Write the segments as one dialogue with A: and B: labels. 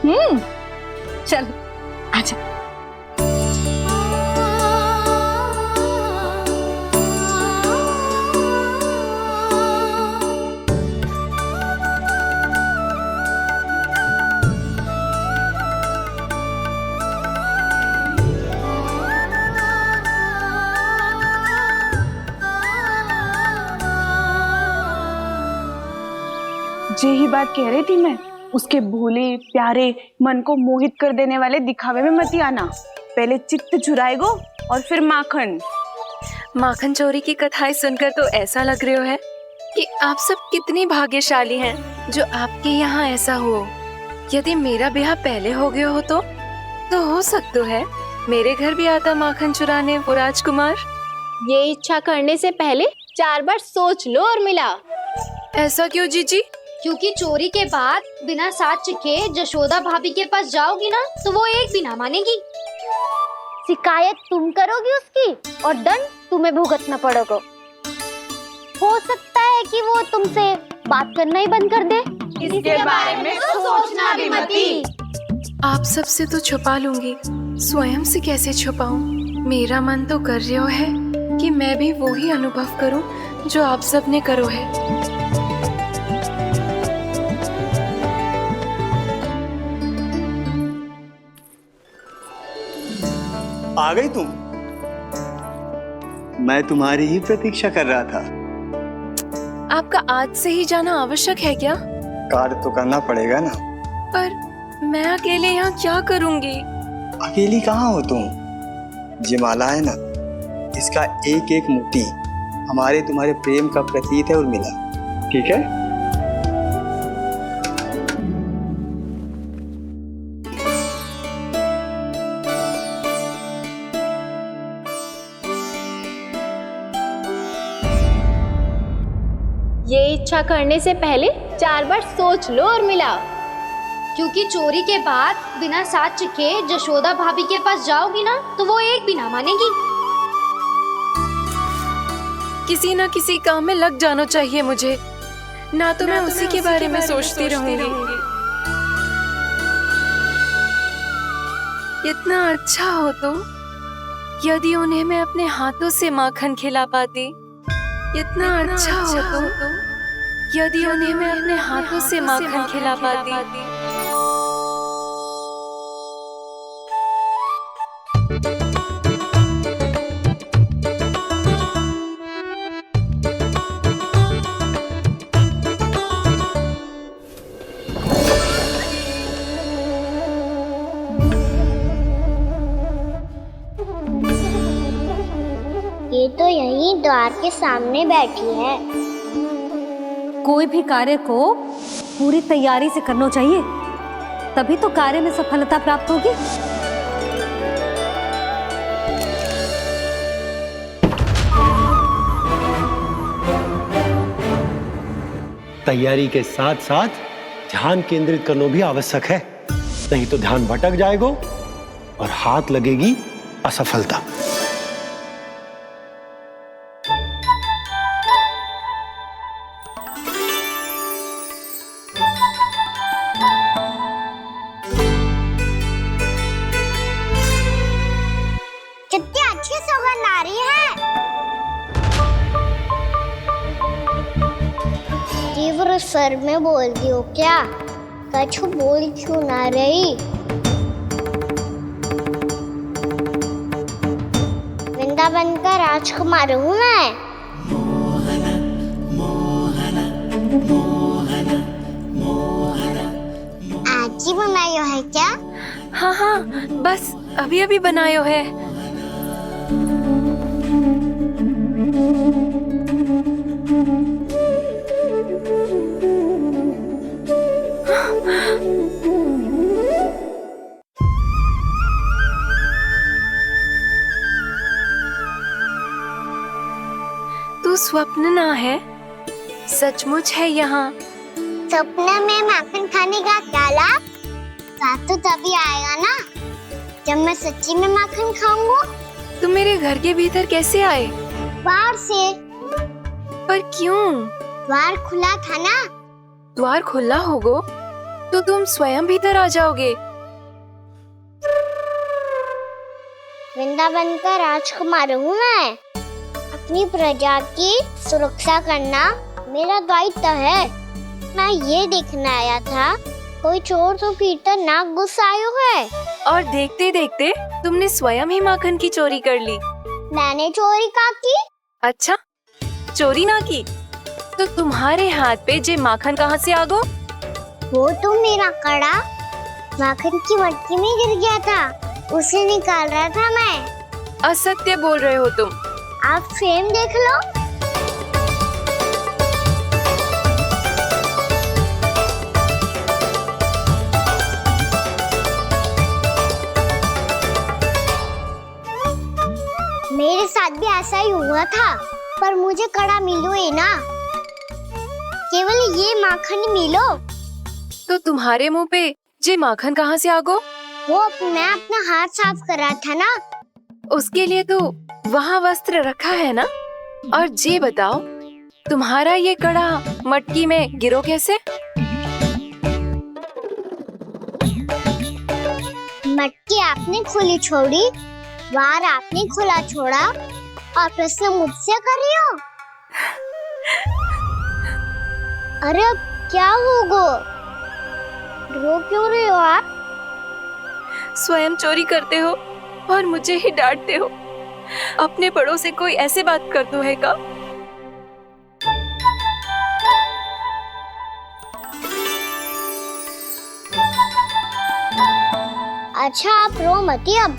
A: चल आजा। यही बात कह रही थी मैं, उसके भोले प्यारे मन को मोहित कर देने वाले दिखावे में मत आना। पहले चित्त चुराएगो और फिर माखन।
B: माखन चोरी की कथाएं सुनकर तो ऐसा लग रहा है कि आप सब कितनी भाग्यशाली हैं जो आपके यहाँ ऐसा हो। यदि मेरा ब्याह पहले हो गया हो तो हो सकता है मेरे घर भी आता माखन चुराने वो राजकुमार।
C: ये इच्छा करने से पहले 4 बार सोच लो और मिला।
B: ऐसा क्यों जीजी?
C: क्योंकि चोरी के बाद बिना साथ चखे जशोदा भाभी के पास जाओगी ना तो वो एक भी ना मानेगी। शिकायत तुम करोगी उसकी और दंड तुम्हें भुगतना पड़ेगा। हो सकता है कि वो तुमसे बात करना ही बंद कर दे।
A: इसके बारे में तो सोचना भी मती।
B: आप सबसे तो छुपा लूंगी, स्वयं से कैसे छुपाऊं? मेरा मन तो कर रहा है कि मैं भी वो ही अनुभव करूं जो आप सब ने करो है।
D: आ गई तुम? मैं तुम्हारी ही प्रतीक्षा कर रहा था।
B: आपका आज से ही जाना आवश्यक है क्या?
D: कार्य तो करना पड़ेगा ना।
B: पर मैं अकेले यहाँ क्या करूँगी?
D: अकेली कहाँ हो तुम? ये माला है ना, इसका एक एक मोती हमारे तुम्हारे प्रेम का प्रतीक है उर्मिला। ठीक है?
C: ये इच्छा करने से पहले 4 बार सोच लो और मिला। क्योंकि चोरी के बाद बिना साथ चखे जशोदा भाभी के पास जाओगी ना तो वो एक भी ना मानेगी।
B: किसी ना किसी काम में लग जाना चाहिए मुझे, ना तो मैं उसी के बारे में सोचती रहूंगी। इतना अच्छा हो तो यदि उन्हें मैं अपने हाथों से माखन खिला पाती। इतना अच्छा हो तो यदि उन्हें मैं अपने हाथों से माखन खिला पाती।
E: ये तो यहीं द्वार के सामने बैठी है।
F: कोई भी कार्य को पूरी तैयारी से करना चाहिए, तभी तो कार्य में सफलता प्राप्त होगी।
G: तैयारी के साथ साथ ध्यान केंद्रित करना भी आवश्यक है, नहीं तो ध्यान भटक जाएगा और हाथ लगेगी असफलता।
E: कितनी अच्छी सौगंध आ रही है। तीव्र स्वर में बोल दियो क्या? कछु बोल क्यों ना रही? वृंदावन का राजकुमार हूँ मैं। आज ही बनायो है क्या?
B: हाँ हाँ, बस अभी अभी बनायो है। तू स्वप्न ना है, सचमुच है यहाँ।
E: सपने में माखन खाने का क्या लाभ? स्वाद तो तभी आएगा ना जब मैं सच्ची में माखन खाऊंगा।
B: तुम मेरे घर के भीतर कैसे आए?
E: बाहर से।
B: पर क्यों?
E: द्वार खुला था ना।
B: द्वार खुला होगो तो तुम स्वयं भीतर आ जाओगे।
E: वृंदावन का राजकुमार हूँ मैं। अपनी प्रजा की सुरक्षा करना मेरा दायित्व है। मैं ये देखने आया था कोई चोर तो भीतर ना घुस आयो है।
B: और देखते देखते तुमने स्वयं ही माखन की चोरी कर ली।
E: मैंने चोरी का की?
B: अच्छा, चोरी ना की तो तुम्हारे हाथ पे जे माखन कहाँ से आ गो?
E: वो तो मेरा कड़ा माखन की मटकी में गिर गया था, उसे निकाल रहा था मैं।
B: असत्य बोल रहे हो तुम।
E: आप फ्रेम देख लो। मेरे साथ भी ऐसा ही हुआ था, पर मुझे कड़ा मिलो है ना, केवल ये माखन मिलो।
B: तो तुम्हारे मुंह पे जे माखन कहाँ से आ गो?
E: वो मैं अपना हाथ साफ कर रहा था ना।
B: उसके लिए तो वहाँ वस्त्र रखा है ना। और जे बताओ, तुम्हारा ये कड़ा मटकी में गिरो कैसे?
E: मटकी आपने खुली छोड़ी, वार आपने खुला छोड़ा, और प्रश्न मुझसे कर रही हो? अरे अब क्या होगा? रो क्यों रहे हो आप?
B: स्वयं चोरी करते हो और मुझे ही डांटते हो। अपने बड़ों से कोई ऐसे बात कर दो है का?
E: अच्छा आप रो मती। अब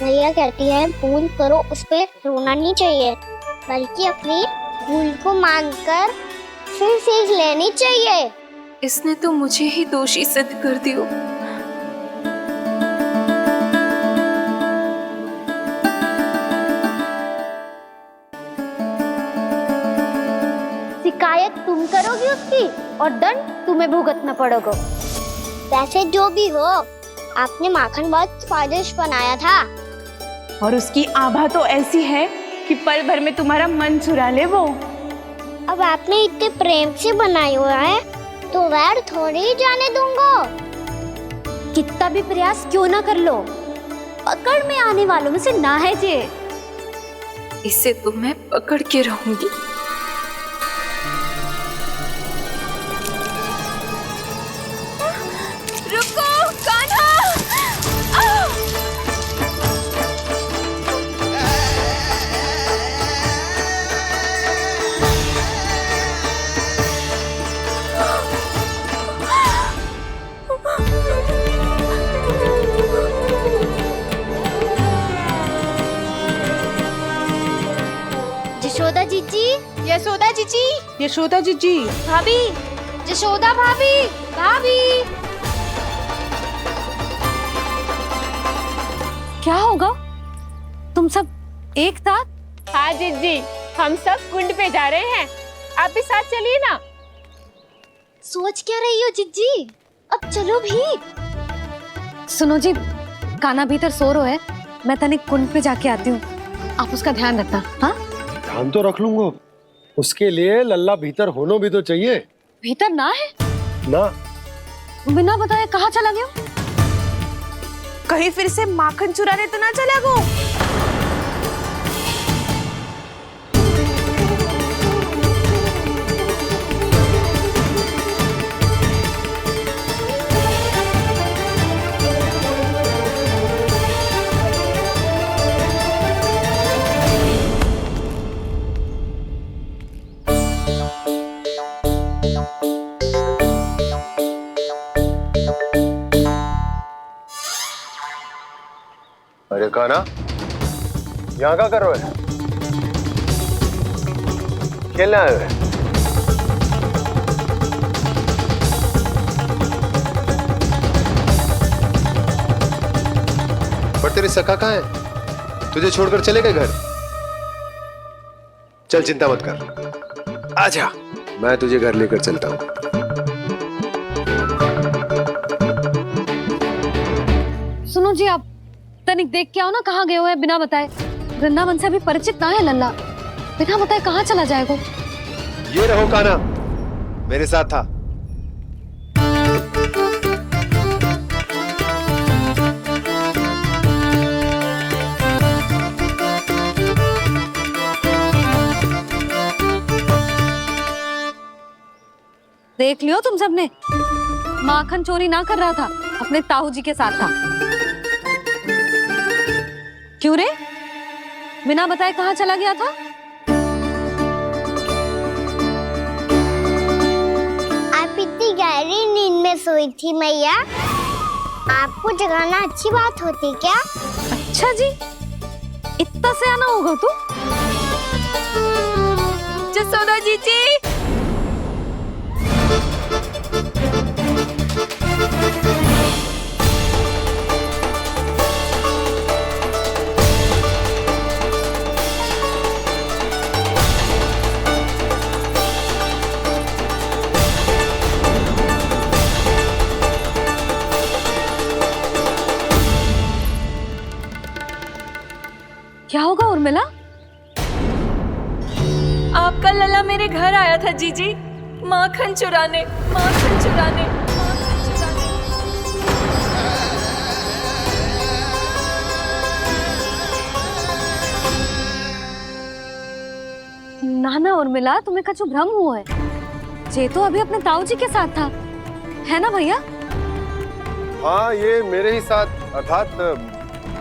E: भैया कहती है भूल करो, उस पे रोना नहीं चाहिए, बल्कि अपनी भूल को मानकर फिर सीख लेनी चाहिए।
B: इसने तो मुझे ही दोषी सिद्ध कर दियो।
C: शिकायत तुम करोगी उसकी और दंड तुम्हें भुगतना पड़ेगा।
E: वैसे जो भी हो, आपने माखन बहुत स्वादिष्ट बनाया था।
A: और उसकी आभा तो ऐसी है कि पल भर में तुम्हारा मन चुरा ले वो।
E: अब आपने इतने प्रेम से बनाई हुआ है तो वैर थोड़ी ही जाने दूंगा।
F: कितना भी प्रयास क्यों ना कर लो, पकड़ में आने वालों में से ना है जे।
B: इसे तो मैं पकड़ के रहूंगी। रुको कान्हा!
C: यशोदा जीजी,
A: यशोदा जीजी, यशोदा जीजी,
C: भाभी, यशोदा भाभी, भाभी।
F: क्या होगा? तुम सब एक साथ?
A: हाँ जीजी, हम सब कुंड पे जा रहे हैं, आप भी साथ चलिए ना।
C: सोच क्या रही हो जीजी? अब चलो भी।
F: सुनो जी, कान्हा भीतर सो रो है, मैं तनिक कुंड पे जाके आती हूँ, आप उसका ध्यान रखना। हाँ,
G: ध्यान तो रख लूंगा, उसके लिए लल्ला भीतर होना भी तो चाहिए।
F: भीतर ना है?
G: ना,
F: बिना बताए कहाँ चला गया?
A: कहीं फिर से माखन चुराने तो ना चला वो।
G: अरे कान्हा, यहाँ क्या कर रहे हो? खेलने आए हुए?
H: पर तेरे सखा कहाँ है? तुझे छोड़कर चले गए घर? चल चिंता मत कर, आजा, मैं तुझे घर लेकर चलता हूँ।
F: सुनो जी, आप तनिक देख के आओ ना कहाँ गए हुए हैं बिना बताए। वृंदावन से अभी परिचित ना है लल्ला, बिना बताए कहाँ चला जाएगा?
H: ये रहो कान्हा, मेरे साथ था।
F: देख लियो तुम सबने, माखन चोरी ना कर रहा था, अपने ताऊ जी के साथ था। क्यों रे, बिना बताए कहाँ चला गया था?
E: आप इतनी गहरी नींद में सोई थी मैया, आपको जगाना अच्छी बात होती क्या?
F: अच्छा जी, इतना सियाना होगा तू?
B: जसोदा जीजी,
F: क्या होगा उर्मिला?
B: आपका लला मेरे घर आया था जीजी, माखन चुराने, माखन चुराने, माखन चुराने।
F: ना उर्मिला, तुम्हें कछु भ्रम हुआ है। जे तो अभी अपने ताऊ जी के साथ था, है ना भैया?
H: हाँ, ये मेरे ही साथ, अर्थात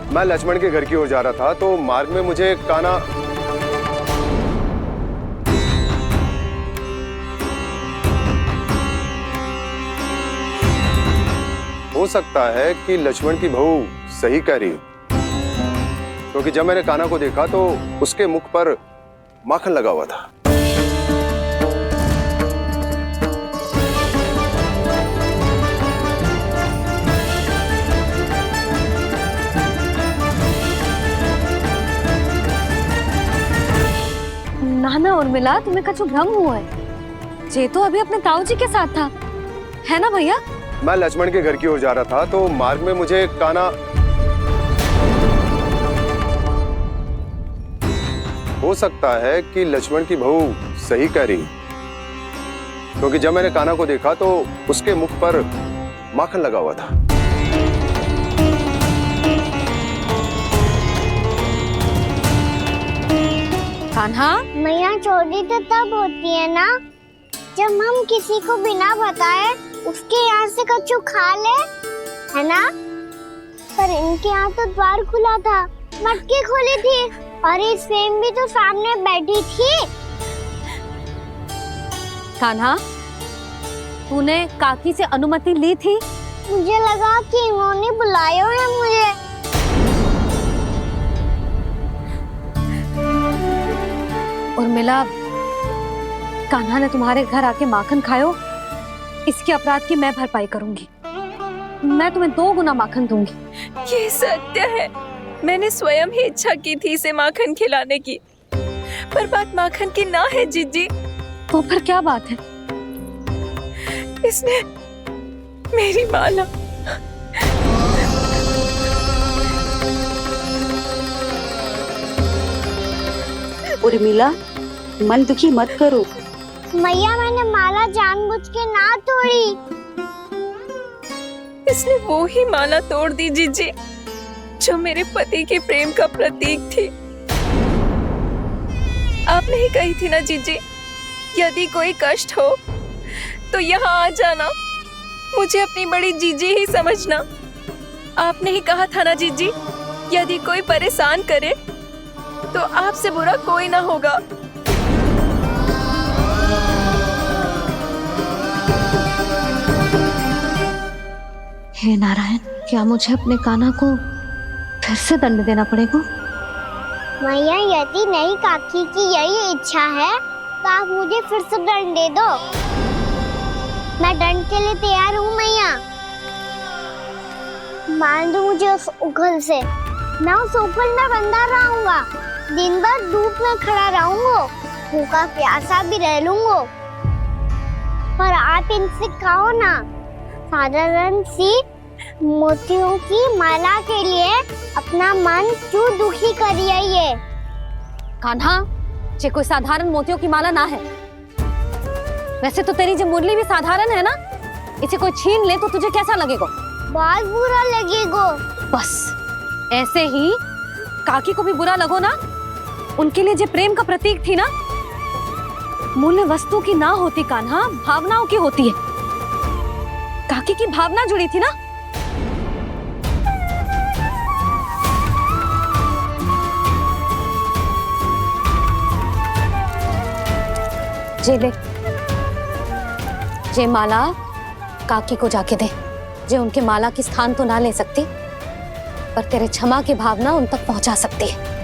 H: मैं लक्ष्मण के घर की ओर जा रहा था तो मार्ग में मुझे कान्हा हो सकता है कि लक्ष्मण की बहू सही कह रही, क्योंकि जब मैंने कान्हा को देखा तो उसके मुख पर माखन लगा हुआ था।
F: ना उर्मिला, तुम्हें कछु भ्रम हुआ है। जे तो अभी अपने ताऊ जी के साथ था, है ना भैया?
H: मैं लक्ष्मण के घर की ओर जा रहा था तो मार्ग में मुझे कान्हा हो सकता है कि लक्ष्मण की बहू सही कह रही, क्योंकि जब मैंने कान्हा को देखा तो उसके मुख पर माखन लगा हुआ था।
F: कान्हा,
E: मैया चोरी तो तब होती है ना जब हम किसी को बिना बताए उसके यहाँ से कछु खा ले, है ना? पर इनके यहाँ तो द्वार खुला था, मटकी खुली थी और इस फेम भी तो सामने बैठी थी।
F: कान्हा, तूने काकी से अनुमति ली थी?
E: मुझे लगा कि इन्होंने बुलाया है मुझे।
F: उर्मिला, कान्हा ने तुम्हारे घर आके माखन खायो, इसके अपराध की मैं भरपाई करूंगी। मैं तुम्हें 2 गुना माखन दूंगी।
B: ये सत्य है, मैंने स्वयं ही इच्छा की थी इसे माखन खिलाने की, पर बात माखन की ना है जीजी।
F: तो फिर क्या बात है?
B: इसने मेरी माला
A: उर्मिला, मन दुखी मत करो।
E: मैया, मैंने माला जानबूझ के ना तोड़ी।
B: इसने वो ही माला तोड़ दी जीजी जो मेरे पति के प्रेम का प्रतीक थी। आपने ही कही थी ना जीजी, यदि कोई कष्ट हो तो यहाँ आ जाना, मुझे अपनी बड़ी जीजी ही समझना। आपने ही कहा था ना जीजी, यदि कोई परेशान करे तो आपसे बुरा कोई ना होगा।
F: हे नारायण, क्या मुझे अपने कान्हा को फिर से दंड देना पड़ेगा?
E: मैया, यदि नहीं काकी की यही इच्छा है तो आप मुझे फिर से दंड दे दो। मैं दंड के लिए तैयार हूँ मैया। मान दो मुझे उस उखल से, मैं उस उखल में बंधा रहूंगा, दिन भर धूप में खड़ा रहूंगा, भूखा प्यासा भी रह लूंगा। पर आप इनसे कहो ना, साधारण सी मोतियों की माला के लिए अपना मन क्यों दुखी करिए? ये
F: कान्हा, ये कोई साधारण मोतियों की माला ना है। वैसे तो तेरी जो मुरली भी साधारण है ना, इसे कोई छीन ले तो तुझे कैसा लगेगा?
E: बहुत बुरा लगेगा।
F: बस ऐसे ही काकी को भी बुरा लगो ना, उनके लिए जो प्रेम का प्रतीक थी ना, मूल्य वस्तु की ना होती कान्हा, भावनाओं की होती है। काकी की भावना जुड़ी थी ना। जे ले, जे माला काकी को जाके दे। जे उनके माला की स्थान तो ना ले सकती, पर तेरे क्षमा की भावना उन तक पहुंचा सकती है।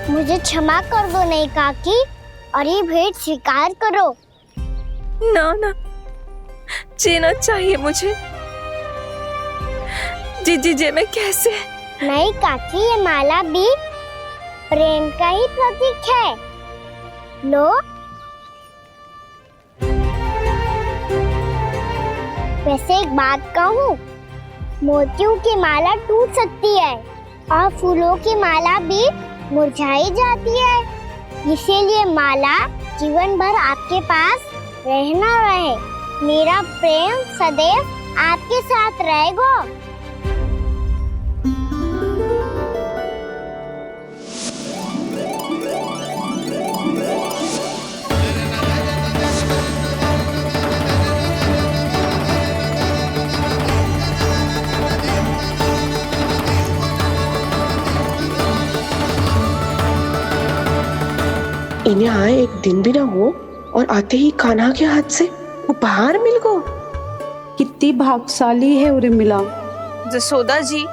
E: मुझे क्षमा कर दो नहीं काकी, और ये भेंट स्वीकार करो।
B: ना ना, जीना चाहिए मुझे। जी जे मैं कैसे?
E: नहीं काकी, ये माला भी प्रेम का ही प्रतीक है। लो। वैसे एक बात कहूँ, मोतियों की माला टूट सकती है और फूलों की माला भी मुरझाई जाती है। इसीलिए माला जीवन भर आपके पास रहना रहे। मेरा प्रेम सदैव आपके साथ रहेगा।
I: इन्हें आए एक दिन भी ना हो और आते ही कान्हा के हाथ से उपहार मिल गो। कितनी भाग्यशाली है उरे मिला।
A: जसोदा जी,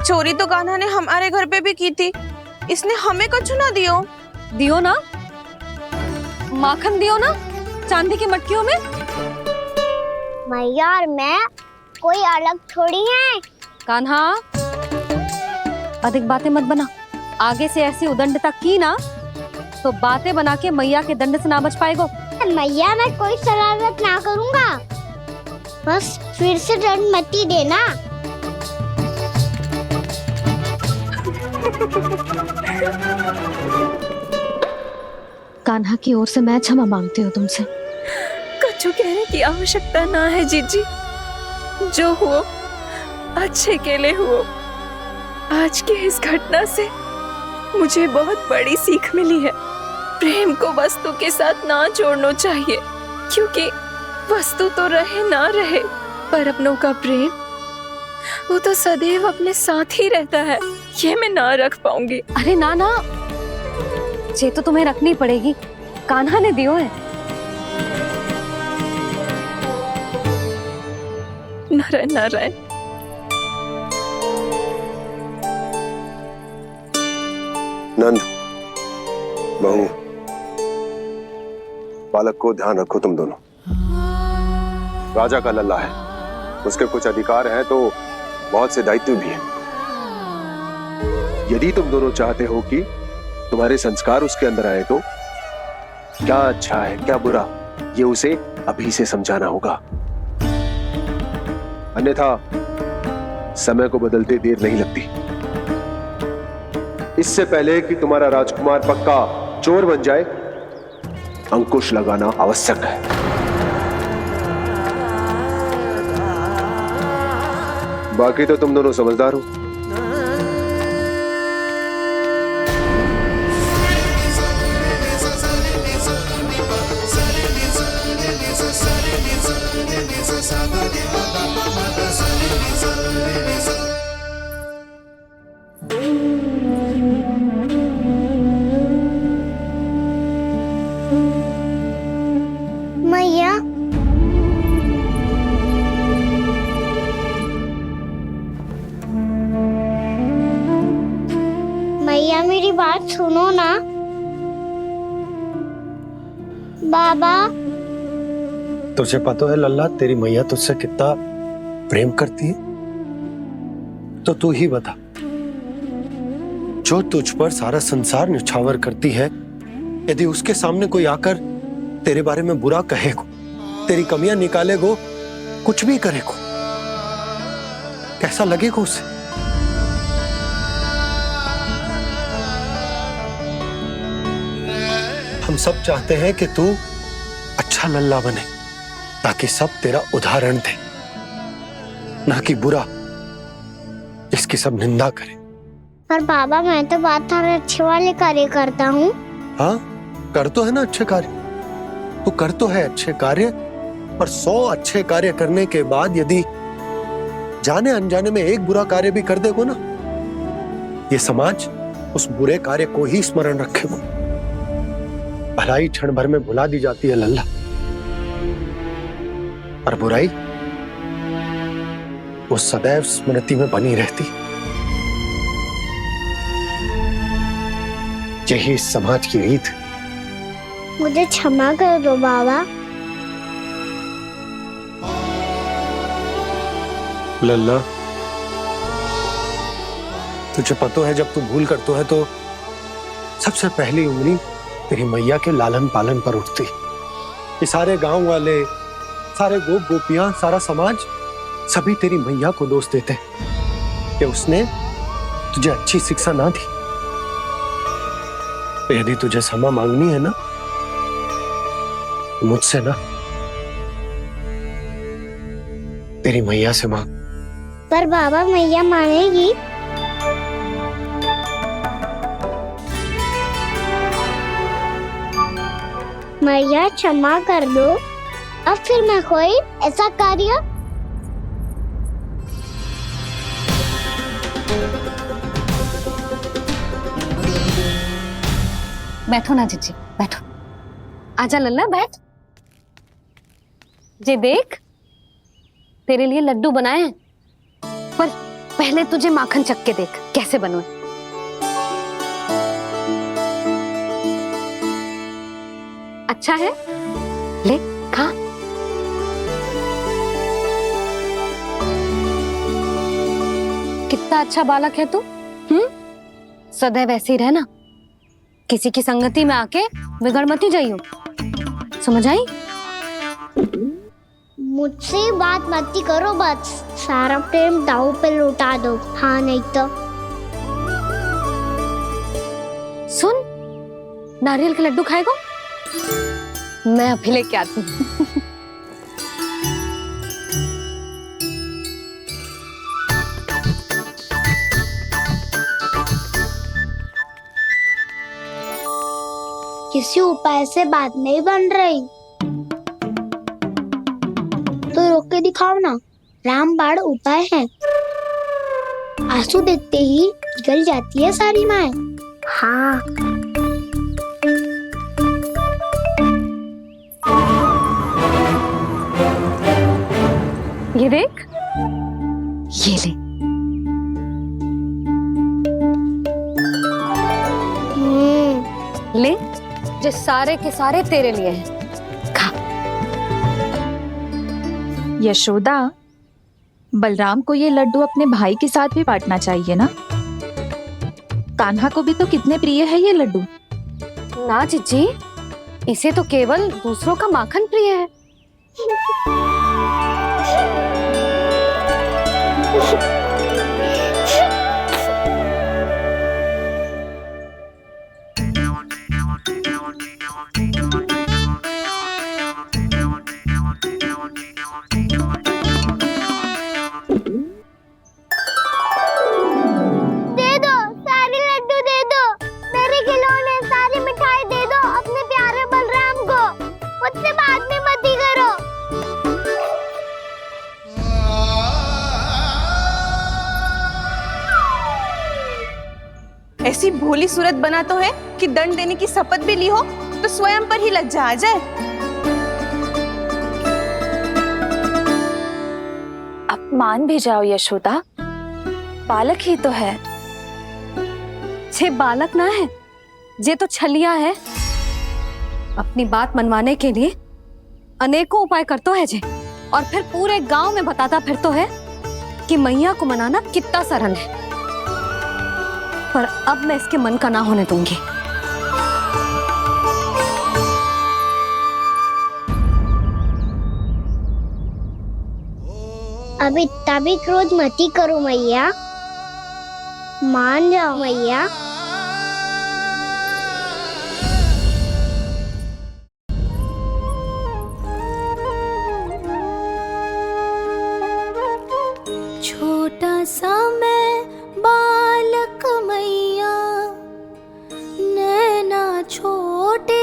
A: चोरी तो कान्हा ने हमारे घर पे भी की थी। इसने हमें कछु ना दियो।
F: दियो ना, माखन दियो ना, चांदी की मटकियों में।
E: मैया और मैं कोई अलग थोड़ी हैं।
F: कान्हा, अधिक बातें मत बना। आगे से ऐसी उदंडता की ना तो बातें बना के मैया के दंड से ना बच पाएगो।
E: मैया, मैं कोई शरारत ना करूंगा, बस फिर से दंड मत ही देना।
F: कान्हा की ओर से मैं क्षमा मांगती हूँ तुमसे।
B: कछु कहने की आवश्यकता ना है जीजी। जो हुआ अच्छे के लिए हुआ। आज की इस घटना से मुझे बहुत बड़ी सीख मिली है। प्रेम को वस्तु के साथ ना जोड़ना चाहिए, क्योंकि वस्तु तो रहे ना रहे, पर अपनों का प्रेम वो तो सदैव अपने साथ ही रहता है। ये मैं ना रख पाऊंगी।
F: अरे ना ना, ये तो तुम्हें रखनी पड़ेगी। कान्हा ने दियो है।
B: नारायण नारायण।
H: नंद, बहू, बालक को ध्यान रखो तुम दोनों। राजा का लल्ला है, उसके कुछ अधिकार हैं तो बहुत से दायित्व भी हैं। यदि तुम दोनों चाहते हो कि तुम्हारे संस्कार उसके अंदर आए तो क्या अच्छा है क्या बुरा, ये उसे अभी से समझाना होगा। अन्यथा समय को बदलते देर नहीं लगती। इससे पहले कि तुम्हारा राजकुमार पक्का चोर बन जाए, अंकुश लगाना आवश्यक है। बाकी तो तुम दोनों समझदार हो।
E: मैया, मैया मेरी बात सुनो ना। बाबा,
G: तुझे पता है लल्ला, तेरी मैया तुझसे कितना प्रेम करती है? तो तू ही बता, जो तुझ पर सारा संसार निछावर करती है, यदि उसके सामने कोई आकर तेरे बारे में बुरा कहेगो, तेरी कमियां निकालेगो, कुछ भी करेगो, कैसा लगेगा उसे? हम सब चाहते हैं कि तू अच्छा लल्ला बने, ताकि सब तेरा उदाहरण दे, ना कि बुरा जिसकी सब निंदा करे।
E: पर बाबा, मैं तो बात थारे अच्छे वाले कार्य करता हूँ।
G: हाँ, कर तो है ना अच्छे कार्य, तू कर तो है अच्छे कार्य, पर 100 अच्छे कार्य करने के बाद यदि जाने अनजाने में एक बुरा कार्य भी कर देगो ना, ये समाज उस बुरे कार्य को ही स्मरण रखेगो। भलाई क्षण भर में भुला दी जाती है लल्ला, और बुराई वो सदैव स्मृति में बनी रहती। यही इस समाज की रीत है।
E: मुझे क्षमा कर दो बाबा।
G: लल्ला, तुझे पता है जब तू भूल करतो है तो सबसे पहली उंगली तेरी मैया के लालन पालन पर उठती। ये सारे गांव वाले, सारे गोप गोपियां, सारा समाज सभी तेरी मैया को दोष देते कि उसने तुझे अच्छी शिक्षा ना दी। तो यदि तुझे क्षमा मांगनी है ना, मुझसे ना, तेरी मैया से मांग।
E: पर बाबा मैया मानेगी? मैया क्षमा कर दो, अब फिर मैं कोई ऐसा कार्य।
F: बैठो ना जीजी, बैठो। आजा लल्ला, बैठ। जे देख, तेरे लिए लड्डू बनाए हैं, पर पहले तुझे माखन चख के देख कैसे बने। अच्छा है, ले खा। कितना अच्छा बालक है तू। सदैव ऐसे ही रहना, किसी की संगति में आके बिगड़ मत ही जाइयो, समझ आई?
E: मुझसे बात मत ही करो, बस सारा प्रेम दाव पे लौटा दो। हाँ नहीं तो
F: सुन, नारियल के लड्डू खाएगा? मैं अभी लेके आती हूँ।
E: किसी उपाय से बात नहीं बन रही तो रोक के दिखाओ ना। रामबाण उपाय है, आंसू देखते ही निकल जाती है सारी माए। हाँ
F: ये देख, ये ले। ले, जो सारे के सारे तेरे लिए हैं, खा।
J: यशोदा, बलराम को ये लड्डू अपने भाई के साथ भी बांटना चाहिए ना। कान्हा को भी तो कितने प्रिय है ये लड्डू।
F: ना जीजी, इसे तो केवल दूसरों का माखन प्रिय है।
A: ऐसी भोली सूरत बना तो है कि दंड देने की शपथ भी ली हो तो स्वयं पर ही लज्जा आ जाए।
J: अब मान भी जाओ यशोदा, बालक ही तो है।
F: छे बालक ना है, जे तो छलिया है। अपनी बात मनवाने के लिए अनेकों उपाय करतो है जे, और फिर पूरे गांव में बताता फिरतो है कि मैया को मनाना कितना सरल है। पर अब मैं इसके मन का ना होने दूंगी।
E: अब इतना भी क्रोध मत ही करो मैया, मान जाओ मैया।
K: छोटा सा मैं बालक मैया, नैना छोटे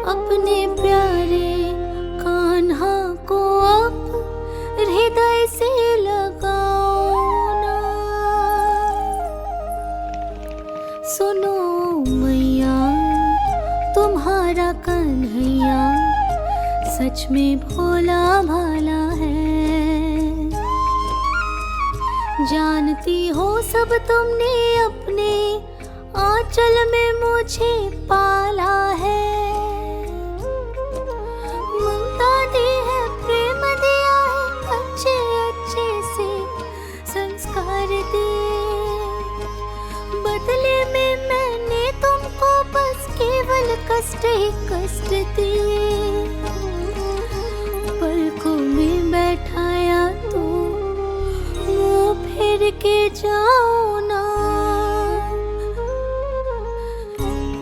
K: अपने प्यारे कान्हा को अब हृदय से लगाओ ना। सुनो मैया, तुम्हारा कन्हैया सच में भोला भाला है। जानती हो सब तुमने अपने आंचल में मुझे पाला है। ममता दी है, प्रेम दिया है, अच्छे अच्छे से संस्कार दिए। बदले में मैंने तुमको बस केवल कष्ट ही कष्ट दिए। पलकों में बैठाया तो मुंह फेर के जाओ ना।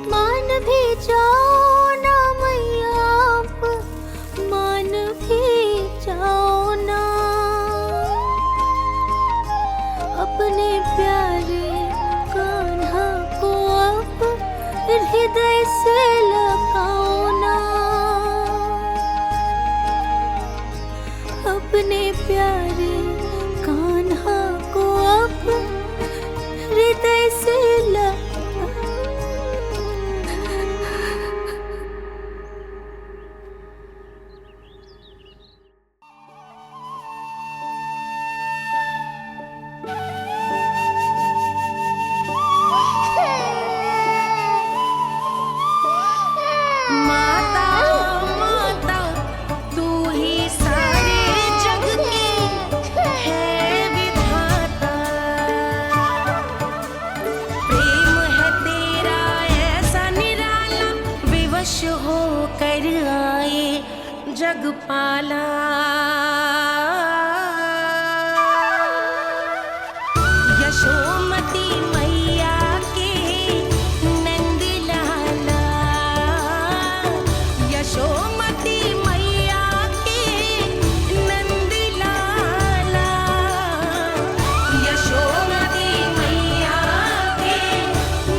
K: मान भी जाओ ना मैया, आप मान भी जाओ ना। अपने प्यारे कान्हा को अब हृदय से लगाओ ना। अपने प्यारे कान्हा को अब हृदय से
L: जगपाला। यशोमती मैया के नंद लाला। यशोमती मैया के नंद लाला। यशोमती मैया के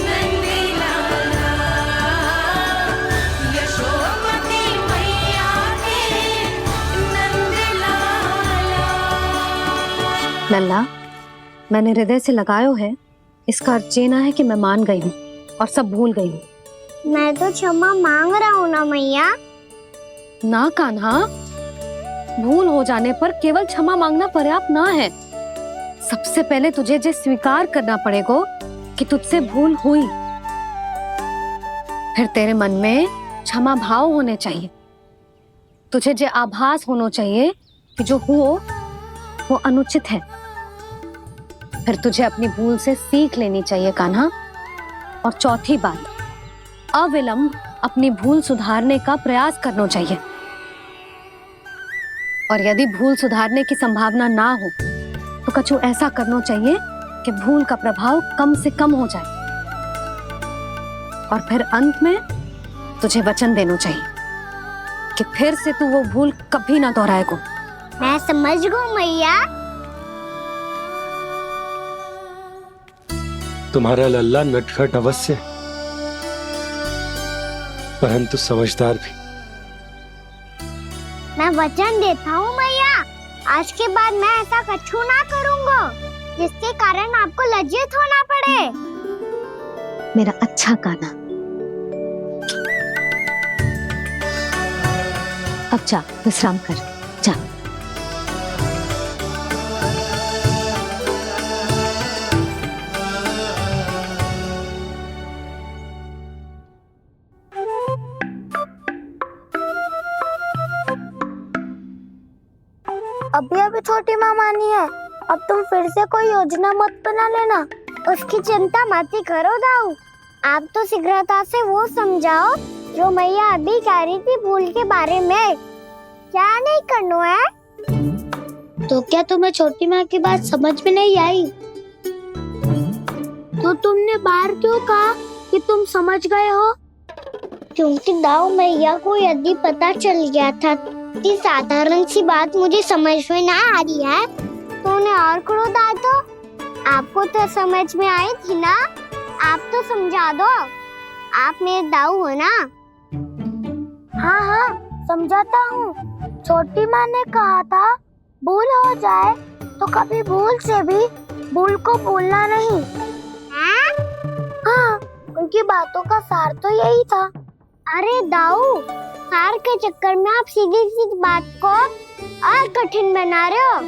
L: नंद लाला। यशोमती मैया
F: लल्ला, मैंने हृदय से लगायो है, इसका अर्थ ये ना है कि मैं मान गई हूँ और सब भूल गई हूँ।
E: मैं तो क्षमा मांग रहा हूँ ना मैया।
F: ना कान्हा, भूल हो जाने पर केवल क्षमा मांगना पर्याप्त ना है। सबसे पहले तुझे ये स्वीकार करना पड़ेगा कि तुझसे भूल हुई। फिर तेरे मन में क्षमा भाव होने चाहिए। तुझे ये आभास होना चाहिए कि जो हुआ वो अनुचित है। फिर तुझे अपनी भूल से सीख लेनी चाहिए कान्हा। और चौथी बात, अविलंब अपनी भूल सुधारने का प्रयास करना चाहिए। और यदि भूल सुधारने की संभावना ना हो तो कछु ऐसा करना चाहिए कि भूल का प्रभाव कम से कम हो जाए। और फिर अंत में तुझे वचन देना चाहिए कि फिर से तू वो भूल कभी ना दोहराएगा।
E: मैं समझ गई मैया।
G: तुम्हारा लल्ला नटखट अवश्य, परंतु समझदार भी।
E: मैं वचन देता हूँ मैया, आज के बाद मैं ऐसा कछु ना करूँगा जिसके कारण आपको लज्जित होना पड़े।
F: मेरा अच्छा कान्हा, अब जा विश्राम कर, जा।
E: अभी अभी छोटी माँ मानी है, अब तुम फिर से कोई योजना मत बना लेना। उसकी चिंता मत ही करो दाऊ। आप तो शीघ्रता से वो समझाओ जो मैया अभी कह रही थी भूल के बारे में। क्या नहीं करना है? तो क्या तुम्हें छोटी माँ की बात समझ में नहीं आई? तो तुमने बाहर क्यों कहा कि तुम समझ गए हो? क्योंकि दाऊ मैया को यदि पता चल गया था कि साधारण सी बात मुझे समझ में ना आ रही है तो उन्हें और क्रोध आया। तो आपको तो समझ में आई थी ना, आप तो समझा दो। आप मेरे दाऊ हो ना। हाँ हाँ समझाता हूँ। छोटी माँ ने कहा था भूल हो जाए तो कभी भूल से भी भूल को भूलना नहीं। हाँ उनकी बातों का सार तो यही था। अरे दाऊ, सार के चक्कर में आप सीधी सीधी बात को और कठिन बना रहे हो।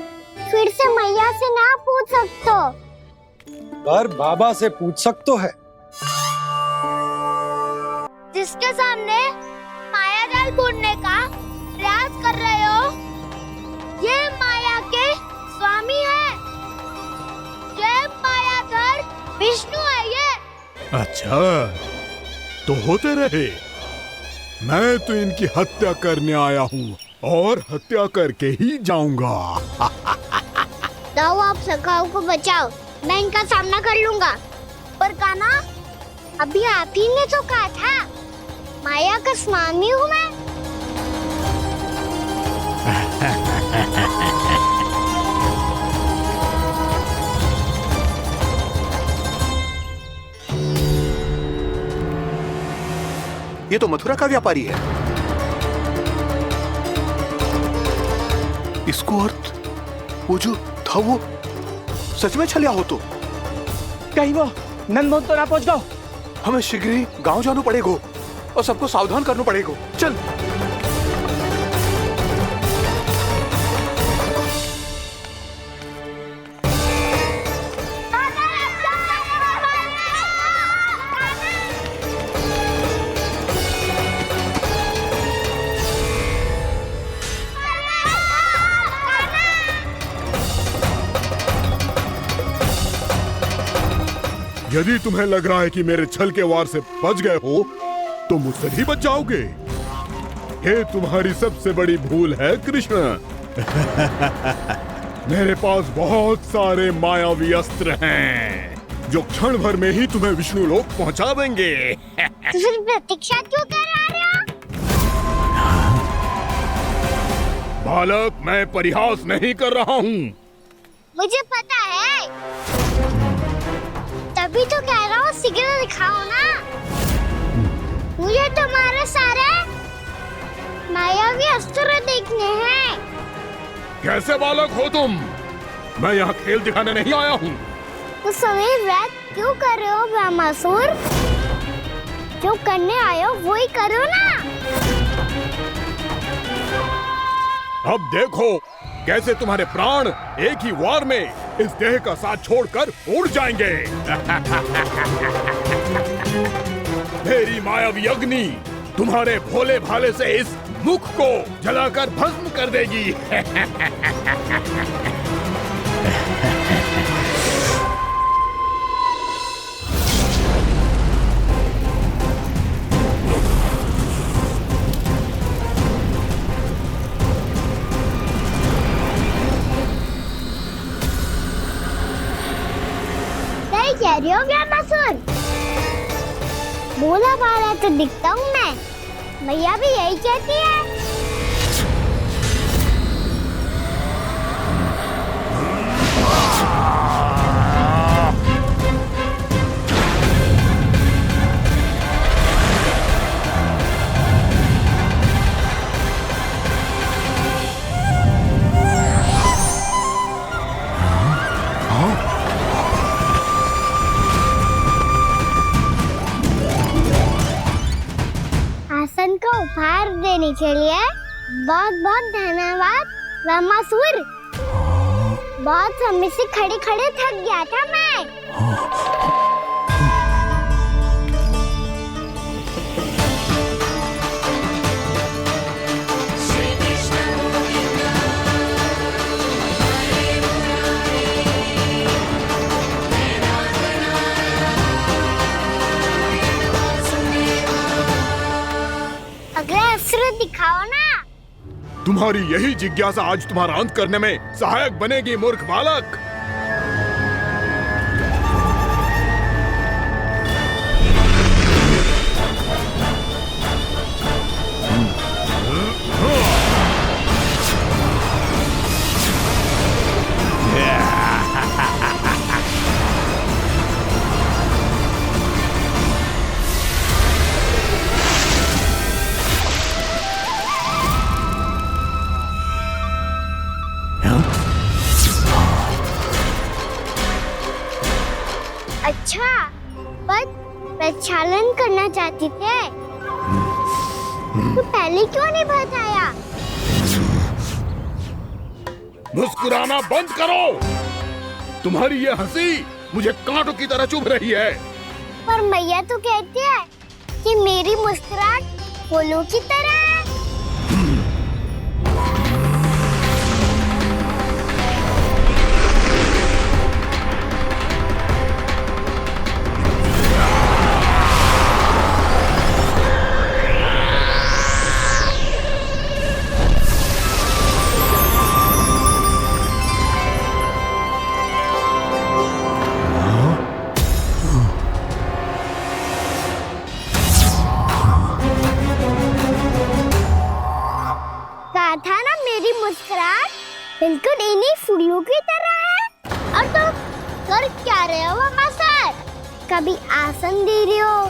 E: फिर से मैया से ना पूछ सकते हो।
G: पर बाबा से पूछ सकते है।
E: जिसके सामने माया जाल बुनने का प्रयास कर रहे हो, ये माया के स्वामी है। ये मायाधर विष्णु है ये।
M: अच्छा, तो होते रहे। मैं तो इनकी हत्या करने आया हूँ और हत्या करके ही जाऊंगा।
E: दाऊ, आप सखाओ को बचाओ, मैं इनका सामना कर लूंगा। पर कान्हा, अभी आप ही ने तो कहा था माया का स्वामी हूँ मैं।
H: ये तो मथुरा का व्यापारी है। इसको अर्थ वो जो था वो सच में छलिया हो तो
D: कहीं वो नंदमोहन तो ना पहुंच गओ।
H: हमें शीघ्र ही गांव जाना पड़ेगा और सबको सावधान करना पड़ेगा। चल।
M: यदि तुम्हें लग रहा है कि मेरे छल के वार से बच गए हो तो मुझसे भी बच जाओगे। ये तुम्हारी सबसे बड़ी भूल है कृष्ण। मेरे पास बहुत सारे मायावी अस्त्र हैं जो क्षण भर में ही तुम्हें विष्णु लोक पहुंचा देंगे।
E: तो फिर प्रतीक्षा क्यों कर रहे हो?
M: बालक, मैं परिहास नहीं कर रहा हूँ।
E: मुझे पता है, तभी तो कह रहा हूँ शीघ्र दिखाओ ना। मुझे तुम्हारे सारे मायावी अस्त्र देखने हैं।
M: कैसे बालक हो तुम? मैं यहाँ खेल दिखाने नहीं आया हूँ।
E: तो समय व्रत क्यों कर रहे हो ब्रह्मासुर? जो करने आए हो वही करो ना।
M: अब देखो कैसे तुम्हारे प्राण एक ही वार में इस देह का साथ छोड़कर उड़ जाएंगे। मेरी मायावी अग्नि तुम्हारे भोले भाले से इस मुख को जलाकर भस्म कर देगी।
E: कह रही हो ब्रह्मासुर? भोला भाला तो दिखता हूँ मैं। मैया भी यही कहती है। आसन को उपहार देने के लिए बहुत बहुत धन्यवाद ब्रह्मासुर। बहुत समय से खड़े खड़े थक गया था मैं। अगला अस्त्र दिखाओ ना।
M: तुम्हारी यही जिज्ञासा आज तुम्हारा अंत करने में सहायक बनेगी मूर्ख बालक।
E: अच्छा, पर प्रक्षालन करना चाहती थे तो पहले क्यों नहीं बताया?
M: मुस्कुराना बंद करो। तुम्हारी ये हंसी मुझे कांटों की तरह चुभ रही है।
E: पर मैया तो कहती है कि मेरी मुस्कुराहट फूलों की तरह है। कहा था ना मेरी मुस्कुराहट बिल्कुल इन्हीं फूलों की तरह है। और तुम कर क्या रहे हो वहाँ सर? कभी आसन दे रहे हो,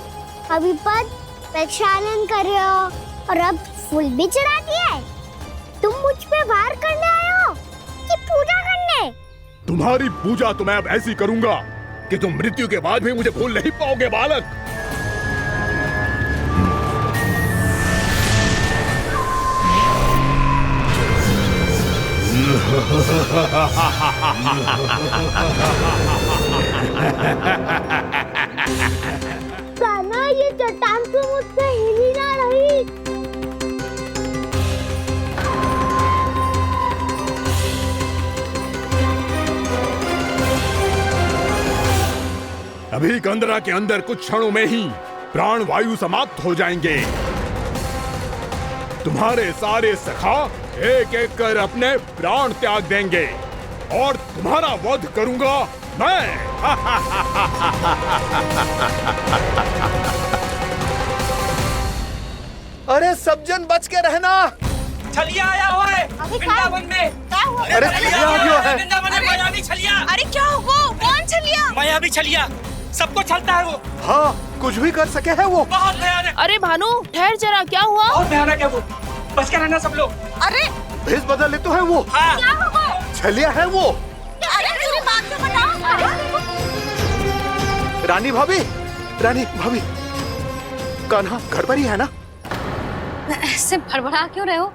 E: कभी पद प्रक्षालन कर रहे हो और अब फूल भी चढ़ा दिए। तुम मुझ पे वार करने आए हो कि पूजा करने?
M: तुम्हारी पूजा तो मैं अब ऐसी करूंगा कि तुम मृत्यु के बाद भी मुझे भूल नहीं पाओगे बालक।
E: कान्हा, ये चट्टान तो मुझसे हिल ही ना रही।
M: अभी कंदरा के अंदर कुछ क्षणों में ही प्राण वायु समाप्त हो जाएंगे। तुम्हारे सारे सखा एक एक कर अपने प्राण त्याग देंगे और तुम्हारा वध करूंगा मैं।
G: अरे सब जन बच के रहना।
N: छलिया आया हुआ है वृंदावन में।
G: अरे छलिया आ गया है।
N: वृंदावन में मायावी छलिया।
A: अरे क्या हुआ? कौन छलिया?
N: मायावी छलिया, सबको छलता है वो।
G: हाँ, कुछ भी कर सके है वो।
N: बहुत भयानक।
A: अरे भानु, ठहर जरा, क्या हुआ?
N: बहुत भयानक है वो, बच के रहना सब लोग।
A: अरे
G: भेष बदल ले तो है वो।
N: हाँ।
A: क्या हुआ?
G: छलिया है वो।
A: अरे मेरी बात तो बताओ।
G: रानी भाभी, रानी भाभी, कान्हा घर पर ही है ना?
F: ऐसे भड़बड़ा क्यों रहे हो?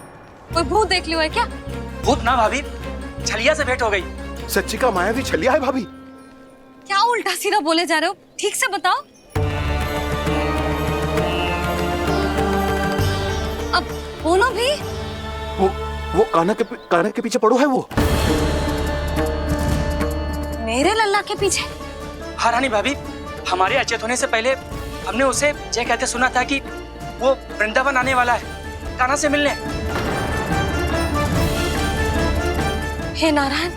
F: कोई भूत देख लियो है क्या?
N: भूत ना भाभी, छलिया से भेंट हो गई।
G: सच्ची का मायावी छलिया है भाभी।
F: क्या उल्टा सीधा बोले जा रहे हो? ठीक से बताओ। अब बोलो भी।
G: वो कान्हा के पीछे पड़ो है वो।
F: मेरे लल्ला के पीछे?
N: हाँ रानी भाभी, हमारे अचेत होने से पहले हमने उसे ये कहते सुना था कि वो वृंदावन आने वाला है कान्हा से मिलने।
F: हे नारायण,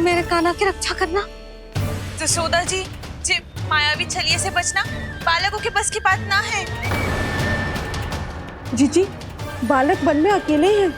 F: मेरे कान्हा की रक्षा करना।
A: जसोदा जी, मायावी छलिए से बचना बालकों के बस की बात ना है।
I: जीजी, बालक वन में अकेले हैं।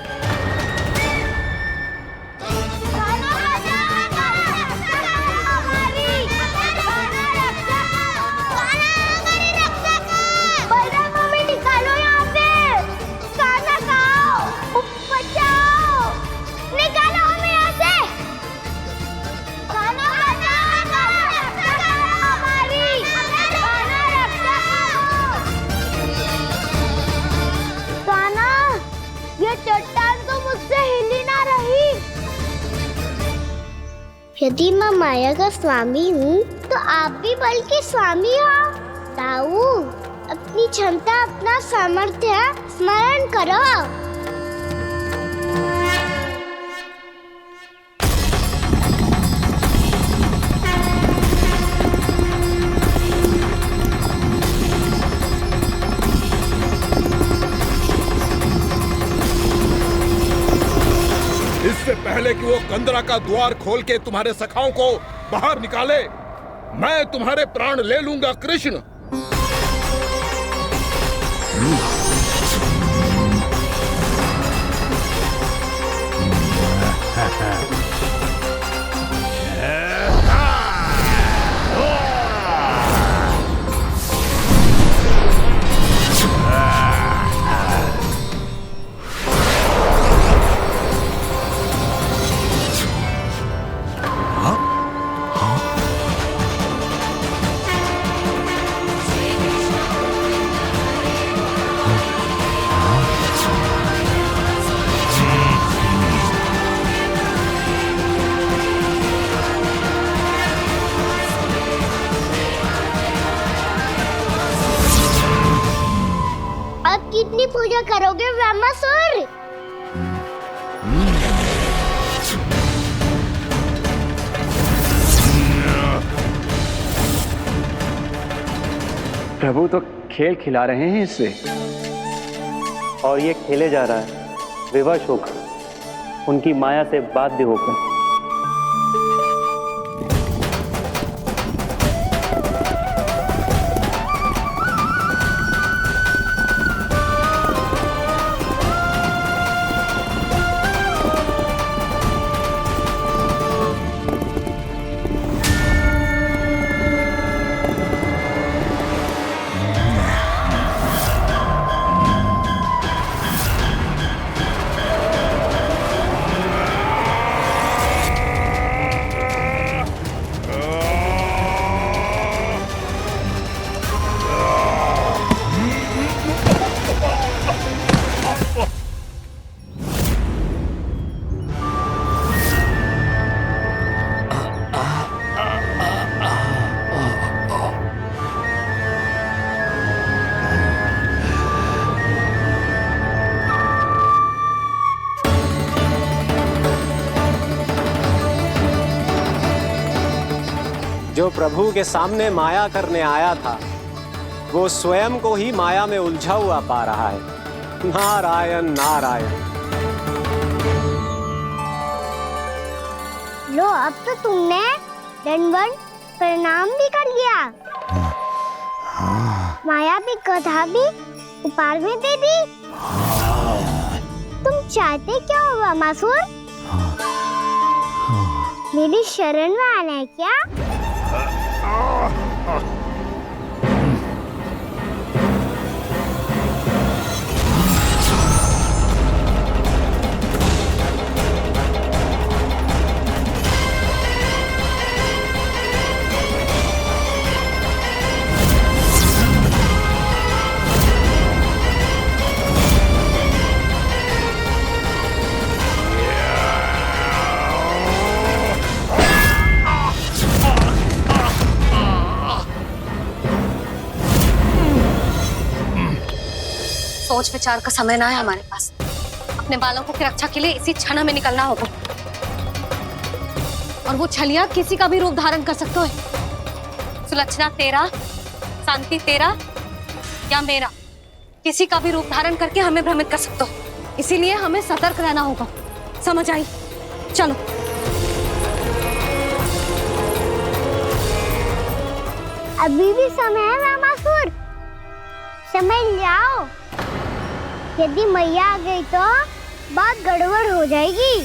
E: चट्टान तो मुझसे हिल ही ना रही। यदि मैं माया का स्वामी हूँ तो आप भी बल के स्वामी हो। ताऊ, अपनी क्षमता, अपना सामर्थ्य स्मरण करो।
M: इससे पहले कि वो कंदरा का द्वार खोल के तुम्हारे सखाओं को बाहर निकाले, मैं तुम्हारे प्राण ले लूंगा कृष्ण।
E: इतनी पूजा करोगे ब्रह्मासुर?
O: प्रभु तो खेल खिला रहे हैं इससे, और ये खेले जा रहा है विवश होकर, उनकी माया से बाध्य होकर। जो प्रभु के सामने माया करने आया था, वो स्वयं को ही माया में उलझा हुआ पा रहा है। नारायण नारायण।
E: लो, अब तो तुमने दंडवत प्रणाम भी कर लिया, माया भी कथा भी उपहार में दे दी। तुम चाहते क्या हो ब्रह्मासुर? मेरी शरण में आना है क्या?
F: सोच विचार का समय ना है हमारे पास। अपने बालों को की रक्षा के लिए इसी क्षण हमें निकलना होगा। और वो छलिया किसी का भी रूप धारण कर सकते है। सुलक्षणा तेरा, शांति तेरा या मेरा, किसी का भी रूप धारण करके हमें भ्रमित कर सकते हो। इसीलिए हमें सतर्क रहना होगा। समझ आई? चलो।
E: अभी भी समय है ब्रह्मासुर, समझ जाओ। यदि मैया आ गई तो बात गड़बड़ हो जाएगी।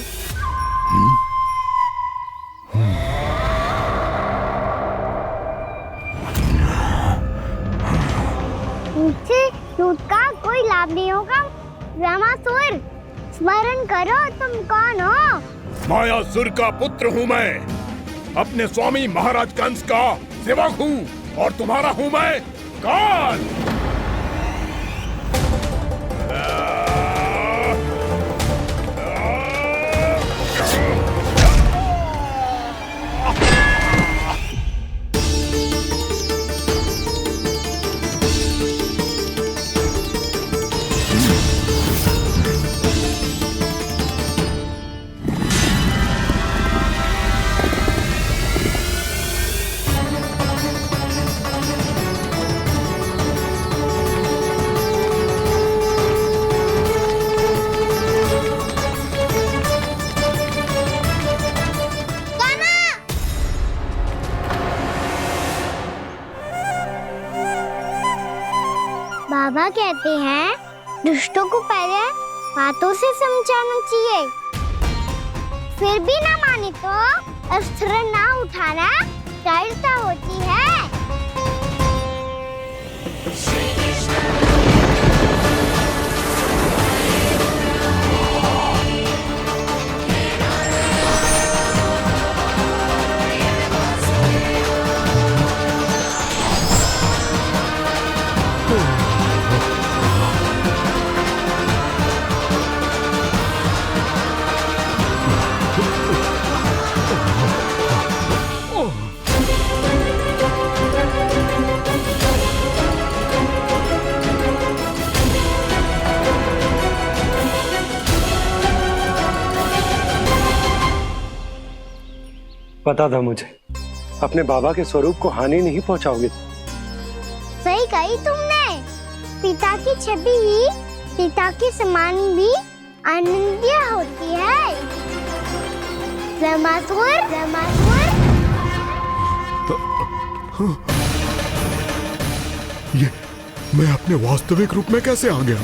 E: मुझसे झूठ का कोई लाभ नहीं होगा। ब्रह्मासुर, स्मरण करो तुम कौन हो।
M: मायासुर का पुत्र हूँ मैं, अपने स्वामी महाराज कंस का सेवक हूँ, और तुम्हारा हूँ मैं काल। बाबा कहते हैं दुष्टों को पहले बातों से समझाना चाहिए, फिर भी ना माने तो अस्त्र ना उठाना कायरता होती है।
G: पता था मुझे, अपने बाबा के स्वरूप को हानि नहीं पहुंचाओगे।
M: सही कही तुमने। पिता की छवि ही पिता के समान भी आनंदीय होती है। ब्रह्मासुर, ब्रह्मासुर।
P: ये मैं अपने वास्तविक रूप में कैसे आ गया?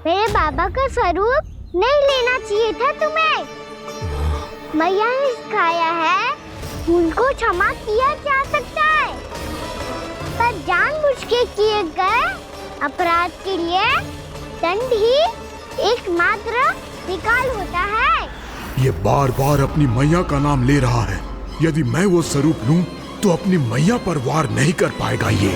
M: मेरे बाबा का स्वरूप नहीं लेना चाहिए था तुम्हें। मैया ने सिखाया है उनको क्षमा किया जा सकता है, पर जानबूझ के किए गए अपराध के लिए दंड ही एकमात्र विकल्प होता है।
P: ये बार बार अपनी मैया का नाम ले रहा है। यदि मैं वो स्वरूप लूं तो अपनी मैया पर वार नहीं कर पाएगा ये।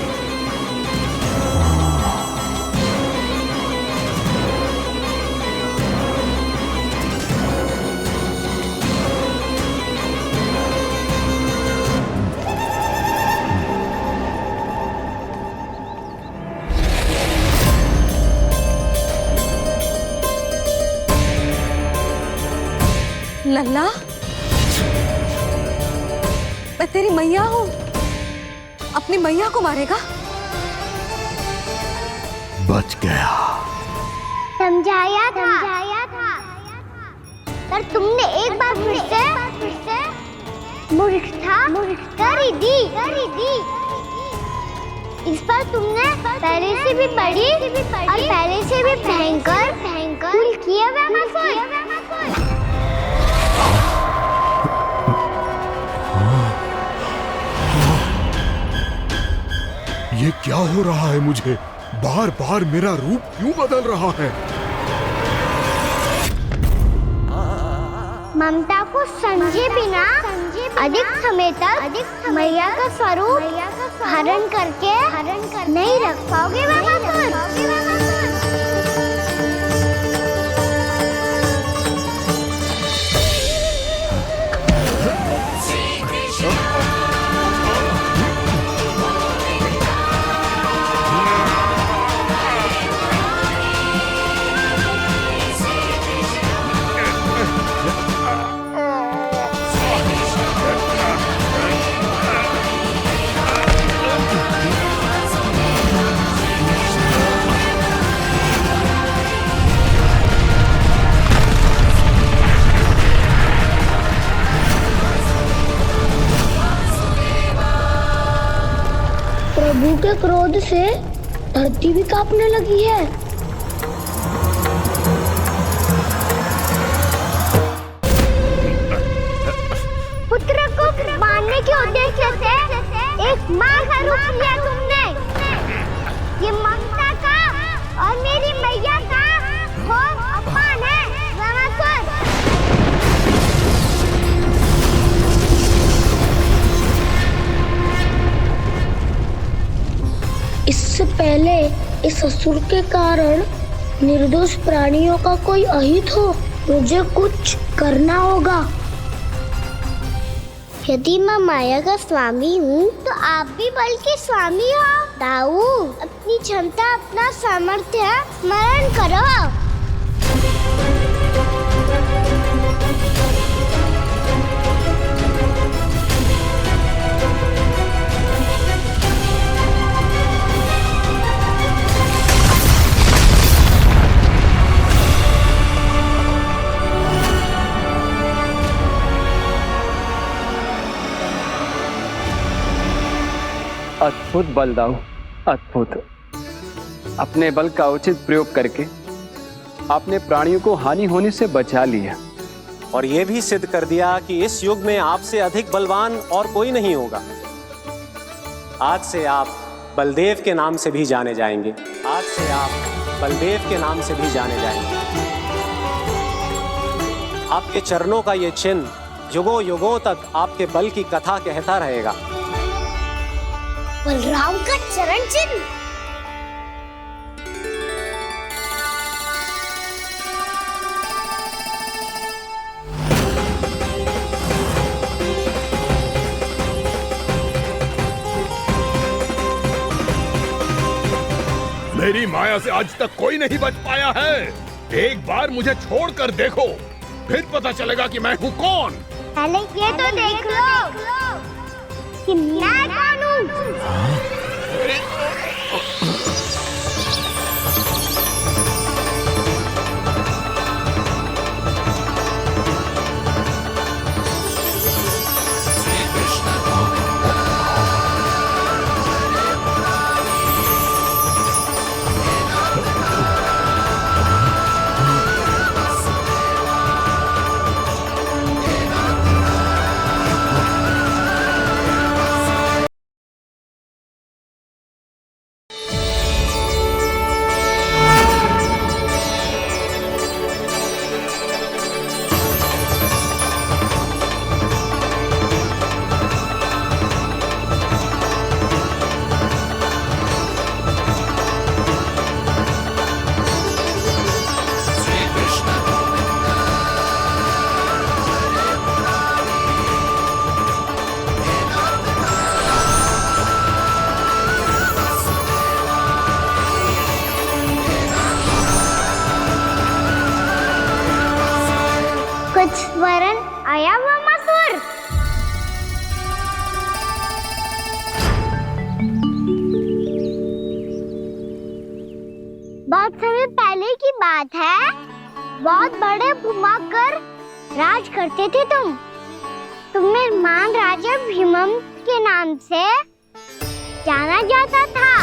F: लल्ला, मैं तेरी मैया हूँ। अपनी मैया को मारेगा?
P: बच गया।
M: समझाया था, पर तुमने एक बार फिर से मूर्खता कर ही दी। इस पर तुमने पहले से भी बड़ी और पहले से भी भयंकर भूल किया ब्रह्मासुर।
P: ये क्या हो रहा है मुझे? बार बार मेरा रूप क्यों बदल रहा है?
M: ममता को समझे बिना अधिक समय तक मैया का स्वरूप हरण करके नहीं रख पाओगे ब्रह्मासुर। प्रभु के क्रोध से धरती भी कांपने लगी है। पुत्र को मारने के उद्देश्य से एक मां का रूप लिया तुमने। ये ममता का और मेरी मैया का घोर अपमान है ब्रह्मासुर। इससे पहले इस असुर के कारण निर्दोष प्राणियों का कोई अहित हो, मुझे कुछ करना होगा। यदि मैं माया का स्वामी हूँ तो आप भी बल के स्वामी हो। दाऊ, अपनी क्षमता, अपना सामर्थ्य स्मरण करो।
Q: अद्भुत बलदाऊ, अद्भुत। अपने बल का उचित प्रयोग करके आपने प्राणियों को हानि होने से बचा लिया
O: और ये भी सिद्ध कर दिया कि इस युग में आपसे अधिक बलवान और कोई नहीं होगा। आज से आप बलदेव के नाम से भी जाने जाएंगे। आज से आप बलदेव के नाम से भी जाने जाएंगे। आपके चरणों का ये चिन्ह युगों युगों तक आपके बल की कथा कहता रहेगा।
M: बलराम का चरण चिन्ह।
P: मेरी माया से आज तक कोई नहीं बच पाया है। एक बार मुझे छोड़कर देखो, फिर पता चलेगा कि मैं हूँ कौन।
M: पहले ये तो देख लो कि मैं कौन हूँ। वरन आया हुआ मसूर। बहुत समय पहले की बात है, बहुत बड़े भूमाकर राज करते थे तुम्हें महान राजा भीमम के नाम से जाना जाता था।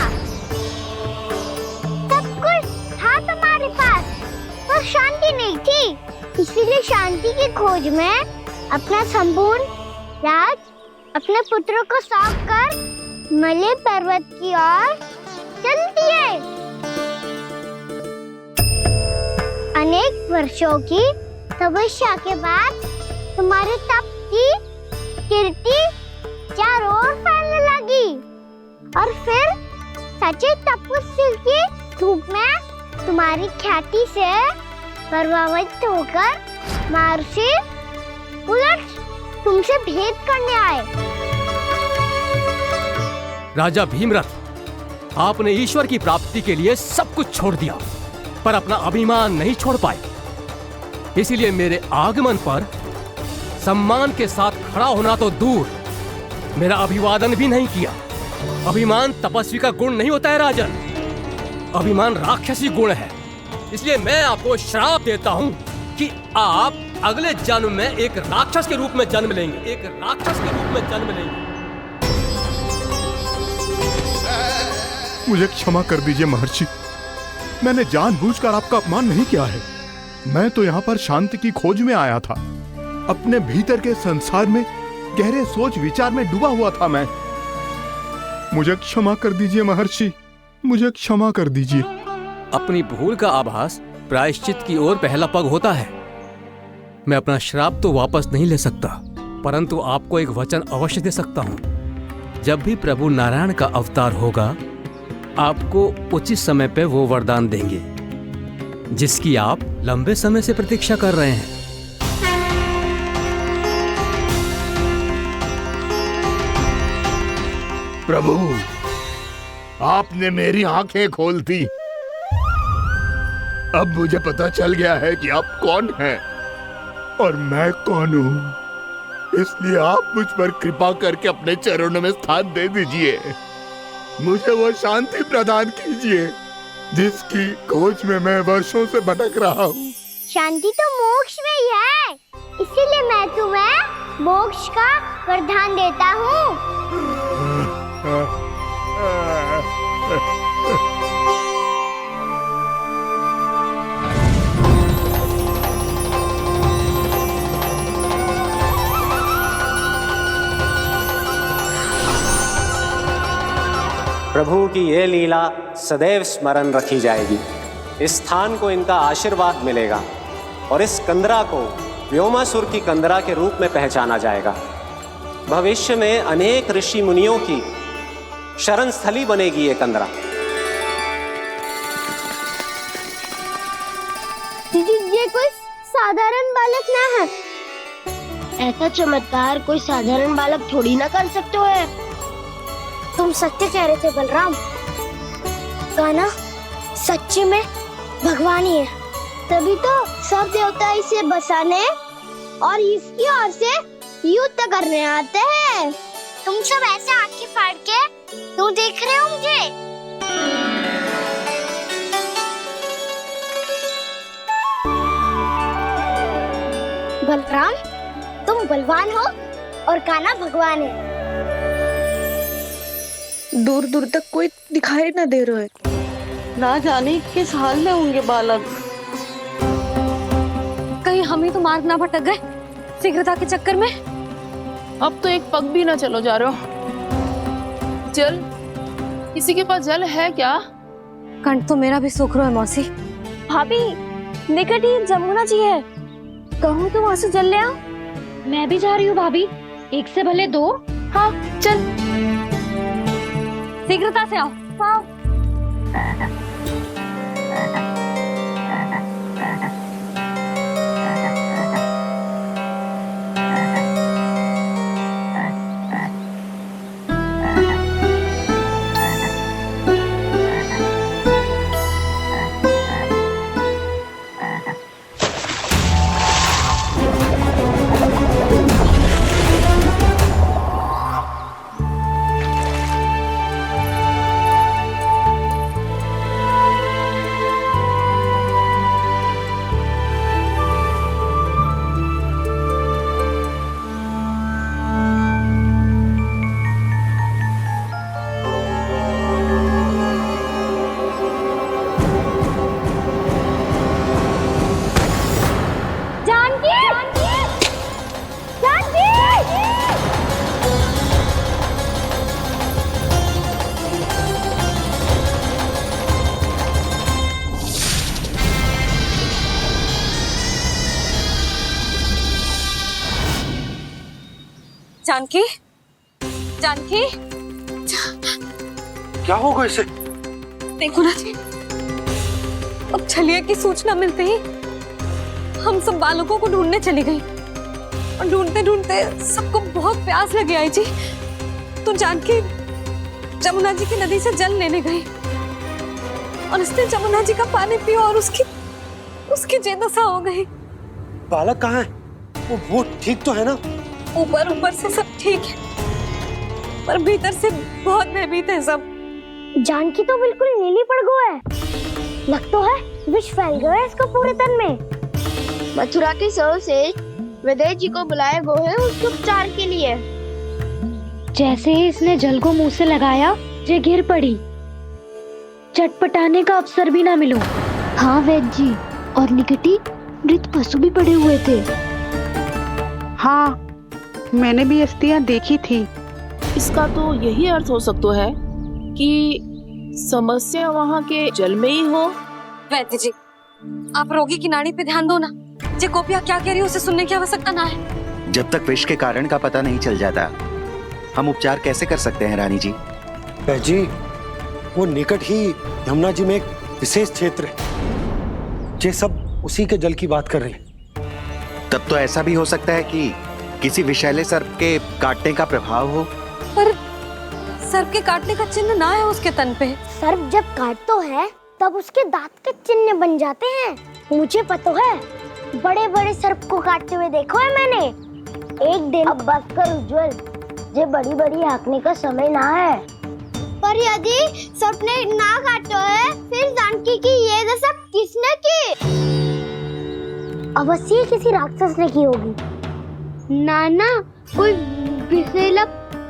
M: सब कुछ था तुम्हारे पास, पर शांति नहीं थी। इसीलिए शांति की खोज में अपना संपूर्ण राज अपने पुत्रों को सौंप कर हिमालय पर्वत की ओर चल दिए। अनेक वर्षों की तपस्या के बाद तुम्हारे तप की कीर्ति चारों ओर फैलने लगी और फिर सच्चे तपस्वी की धूप में तुम्हारी ख्याति से प्रभावित होकर महर्षि उलट तुमसे भेंट करने आए।
R: राजा भीमरथ, आपने ईश्वर की प्राप्ति के लिए सब कुछ छोड़ दिया, पर अपना अभिमान नहीं छोड़ पाए। इसीलिए मेरे आगमन पर सम्मान के साथ खड़ा होना तो दूर, मेरा अभिवादन भी नहीं किया। अभिमान तपस्वी का गुण नहीं होता है राजन, अभिमान राक्षसी गुण है। इसलिए मैं आपको श्राप देता हूँ कि आप अगले जन्म में एक राक्षस के रूप में जन्म लेंगे, एक राक्षस के रूप में जन्म लेंगे।
P: मुझे क्षमा कर दीजिए महर्षि, मैंने जानबूझकर आपका अपमान नहीं किया है। मैं तो यहाँ पर शांति की खोज में आया था। अपने भीतर के संसार में गहरे सोच विचार में डूबा हुआ था मैं। मुझे क्षमा कर दीजिए महर्षि, मुझे क्षमा कर दीजिए।
R: अपनी भूल का आभास प्रायश्चित की ओर पहला पग होता है। मैं अपना श्राप तो वापस नहीं ले सकता, परंतु आपको एक वचन अवश्य दे सकता हूँ। जब भी प्रभु नारायण का अवतार होगा, आपको उचित समय पे वो वरदान देंगे जिसकी आप लंबे समय से प्रतीक्षा कर रहे हैं।
P: प्रभु, आपने मेरी आंखें खोल दी। अब मुझे पता चल गया है कि आप कौन हैं और मैं कौन हूँ। इसलिए आप मुझ पर कृपा करके अपने चरणों में स्थान दे दीजिए। मुझे वो शांति प्रदान कीजिए जिसकी खोज में मैं वर्षों से भटक रहा हूँ।
M: शांति तो मोक्ष में ही है, इसीलिए मैं तुम्हें मोक्ष का वरदान देता हूँ।
O: प्रभु की ये लीला सदैव स्मरण रखी जाएगी। इस स्थान को इनका आशीर्वाद मिलेगा और इस कंदरा को व्योमासुर की कंदरा के रूप में पहचाना जाएगा। भविष्य में अनेक ऋषि मुनियों की शरण स्थली बनेगी ये कंदरा।
M: दीदी, ये कोई साधारण बालक ना है। ऐसा चमत्कार कोई साधारण बालक थोड़ी ना कर सकते हो। तुम सत्य कह रहे थे बलराम, गाना सच्ची में भगवान ही है। तभी तो सब देवता इसे बसाने और इसकी ओर से युद्ध करने आते हैं। तुम सब ऐसे आंखें फाड़ के क्यों देख रहे हो मुझे? बलराम, तुम बलवान हो और कान्हा भगवान है।
A: दूर दूर तक कोई दिखाई न दे रहा है, ना जाने किस हाल में होंगे बालक।
F: कहीं हम ही तो मार्ग ना भटक गए शीघ्रता के चक्कर में।
S: अब तो एक पग भी ना चलो जा रहे हो। जल, किसी के पास जल है क्या?
F: कंठ तो मेरा भी सूख रहा है मौसी।
A: भाभी, निकट ही जमुना जी है, कहूँ तो वहाँ से जल ले आओ।
C: मैं भी जा रही हूँ भाभी, एक से भले दो।
A: हाँ चल,
F: शीघ्रता से आओ।
A: हाँ।
F: जानकी, जानकी,
G: क्या होगा इसे?
F: देखो ना जी, अब छलिया की सूचना मिलते ही हम सब बालकों को ढूंढने चली गई और ढूंढते ढूंढते सबको बहुत प्यास लगी आई जी। तो जानकी जमुना जी की नदी से जल लेने गई और उसने जमुना जी का पानी पिया और उसकी जेदशा हो गई।
G: बालक कहाँ है? वो ठीक तो है ना?
F: ऊपर से सब ठीक है, पर भीतर से बहुत भयभीत है सब।
M: जानकी तो बिल्कुल नीली पड़ गई है, लग तो है विष फैल गया है इसको पूरे तन में। मथुरा के सर्वश्रेष्ठ विदेह जी को बुलाया गया है उसके उपचार के लिए।
C: जैसे ही इसने जल को मुंह से लगाया, जे गिर पड़ी। चटपटाने का अवसर भी ना मिलो। हाँ वैद्य जी, और निकटी मृत पशु भी पड़े हुए थे।
T: हाँ, मैंने भी अस्थियां देखी थी।
S: इसका तो यही अर्थ हो सकता है कि समस्या वहाँ के जल में ही हो।
F: वैद्य जी, आप रोगी की नाड़ी पे ध्यान दो ना। जे गोपिया क्या कह रही है उसे सुनने की आवश्यकता ना है।
U: जब तक विष के कारण का पता नहीं चल जाता, हम उपचार कैसे कर सकते हैं रानी जी?
G: जी, वो निकट ही यमुना जी में एक विशेष क्षेत्र है, जे सब उसी के जल की बात कर रहे हैं।
U: तब तो ऐसा भी हो सकता है कि किसी विषैले सर्प के काटने का प्रभाव हो।
F: पर सर्प के काटने का चिन्ह ना है उसके तन पे।
M: सर्प जब काटता है तब उसके दांत के चिन्ह बन जाते हैं। मुझे पता है, बड़े बड़े सर्प को काटते हुए देखो है मैंने। एक दिन अब बस कर उज्जवल, जे बड़ी बड़ी हाँकने का समय ना है। पर यदि सर्प ने ना काटा है, फिर जानकी की ये दशा किसने की? अवश्य किसी राक्षस ने की होगी। नाना, कोई विषैला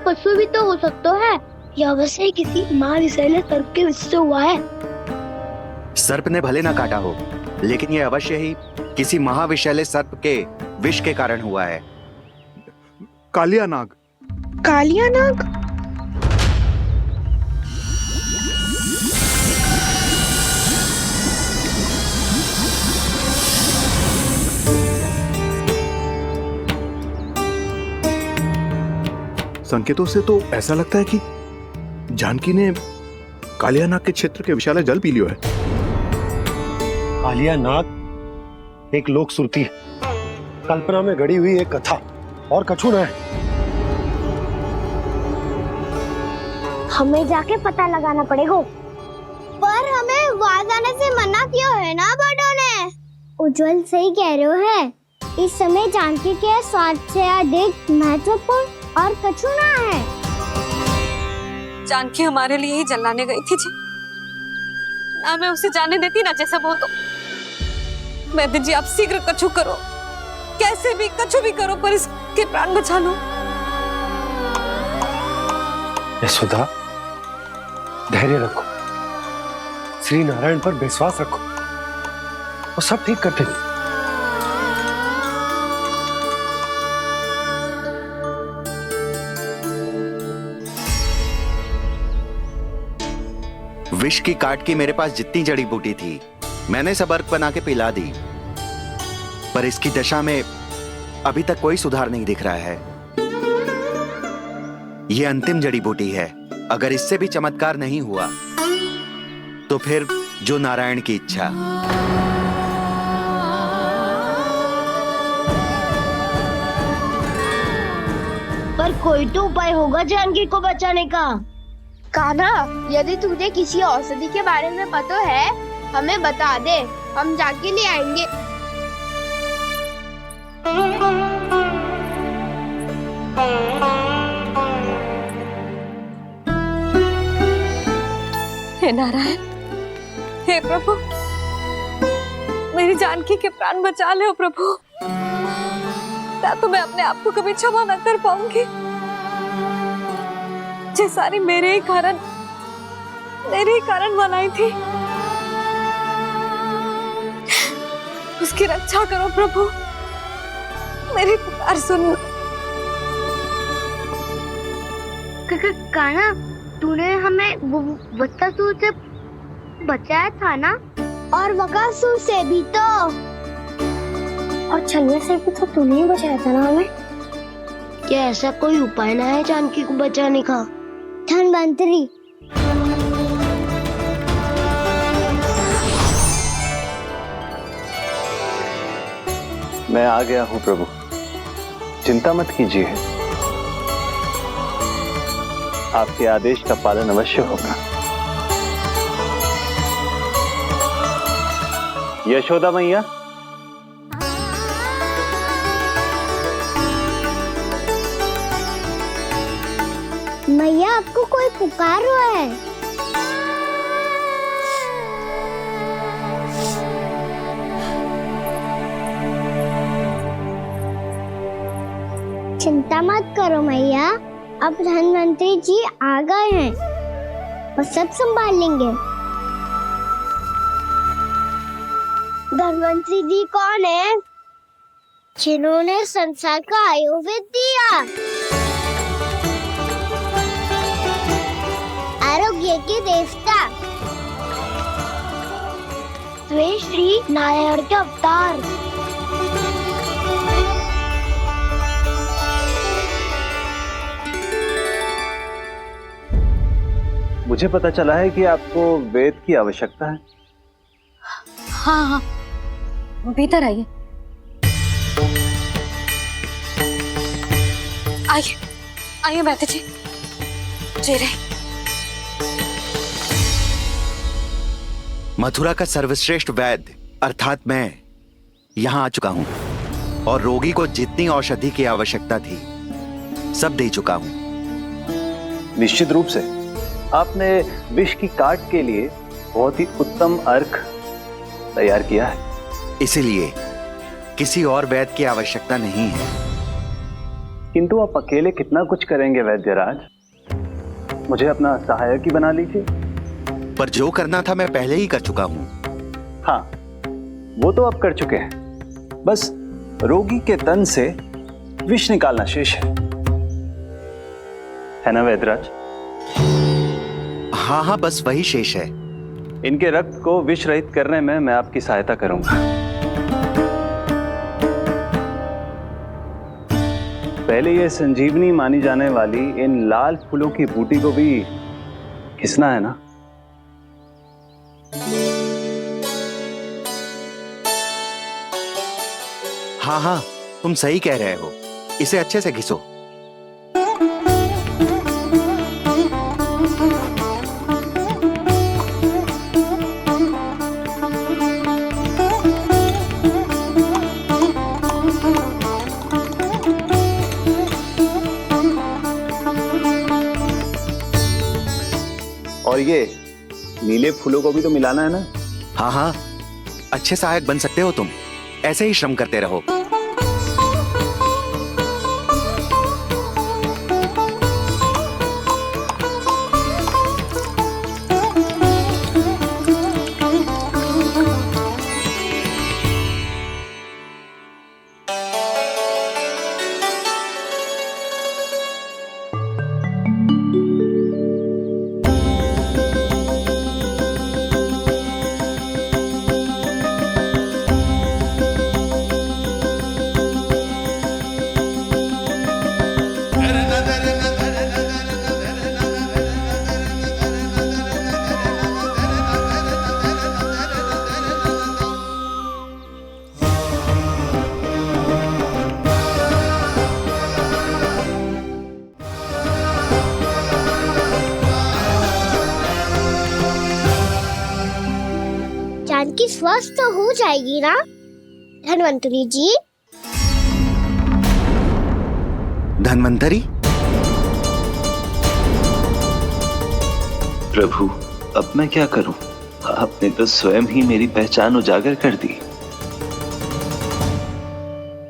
M: पशु भी तो हो सकता है, या अवश्य किसी माँ विषैले सर्प के विष से हुआ है।
U: सर्प ने भले ना काटा हो, लेकिन यह अवश्य ही किसी महाविषैले सर्प के विष के कारण हुआ है।
P: कालिया नाग।
T: कालिया नाग?
P: संकेतों से तो ऐसा लगता है कि जानकी ने कालिया नाग के क्षेत्र के विशाल जल पी लियो है।
G: कालिया नाग एक लोक श्रुति है, कल्पना में गढ़ी हुई एक कथा, और कछु न है।
M: हमें जाके पता लगाना पड़ेगा। पर हमें वहां जाने से मना किया है ना बड़ों ने। उज्जवल सही कह रहे हो है। इस समय जानकी के स्वार्थ से अधिक महत्वपूर्ण और कछु ना है।
F: जानकी हमारे लिए ही जलाने गई थी जी। ना मैं उसे जाने देती ना जैसा वो तो। वैद्य जी आप शीघ्र कछु करो, कैसे भी कछु भी करो पर इसके प्राण बचा लो।
G: यशोदा, धैर्य रखो, श्री नारायण पर विश्वास रखो, वो सब ठीक कर देंगे।
U: विष की काट की मेरे पास जितनी जड़ी बूटी थी मैंने सब अर्क बना के पिला दी, पर इसकी दशा में अभी तक कोई सुधार नहीं दिख रहा है। यह अंतिम जड़ी बूटी है, अगर इससे भी चमत्कार नहीं हुआ तो फिर जो नारायण की इच्छा।
E: पर कोई तो उपाय होगा जानकी को बचाने का।
B: कान्हा, यदि तुझे किसी औषधि के बारे में पता है हमें बता दे, हम जाके ले आएंगे।
F: हे नारायण, हे प्रभु, मेरी जानकी के प्राण बचा ले प्रभु। या तो मैं अपने आप को कभी क्षमा न कर पाऊंगी। ये सारी मेरे ही कारण बनाई थी। उसकी रक्षा करो प्रभु, मेरी पुकार सुनो।
M: कान्हा, तूने हमें बत्तासुर से बचाया था ना, और बकासुर से भी तो, और छलिया से भी तो तूने ही बचाया था ना हमें। क्या ऐसा कोई उपाय ना है जानकी को बचाने का? धन्वंतरी,
Q: मैं आ गया हूं प्रभु, चिंता मत कीजिए, आपके आदेश का पालन अवश्य होगा। यशोदा मैया,
M: मैया आपको कोई पुकार रहा है। चिंता मत करो मैया, अब धन्वंतरी जी आ गए हैं, वो सब संभाल लेंगे। धन्वंतरी जी कौन है? जिन्होंने संसार का आयुर्वेद दिया, आरोग्य के देवता, वे श्री नारायण के अवतार।
Q: मुझे पता चला है कि आपको वेद की आवश्यकता है।
F: हाँ हाँ, भीतर आइए। आइए आइए बैठे जी। जी रहे।
U: मथुरा का सर्वश्रेष्ठ वैद्य अर्थात मैं यहाँ आ चुका हूँ और रोगी को जितनी औषधि की आवश्यकता थी सब दे चुका हूँ।
Q: निश्चित रूप से आपने विष की काट के लिए बहुत ही उत्तम अर्क तैयार किया है,
U: इसीलिए किसी और वैद्य की आवश्यकता नहीं है।
Q: किंतु आप अकेले कितना कुछ करेंगे वैद्यराज, मुझे अपना सहायक ही बना लीजिए।
U: पर जो करना था मैं पहले ही कर चुका हूँ।
Q: हाँ, वो तो आप कर चुके हैं, बस रोगी के तन से विष निकालना शेष है ना वैद्यराज?
U: हाँ हाँ, बस वही शेष है।
Q: इनके रक्त को विष रहित करने में मैं आपकी सहायता करूंगा। पहले ये संजीवनी मानी जाने वाली इन लाल फूलों की बूटी को भी घिसना है ना?
U: हाँ हाँ, तुम सही कह रहे हो, इसे अच्छे से घिसो। और ये नीले फूलों को भी तो मिलाना है ना? हाँ हाँ, अच्छे सहायक बन सकते हो तुम, ऐसे ही श्रम करते रहो।
M: जानकी स्वस्थ तो हो जाएगी ना धन्वंतरी जी?
U: धन्वंतरी?
J: प्रभु, अब मैं क्या करूं? आपने तो स्वयं ही मेरी पहचान उजागर कर दी।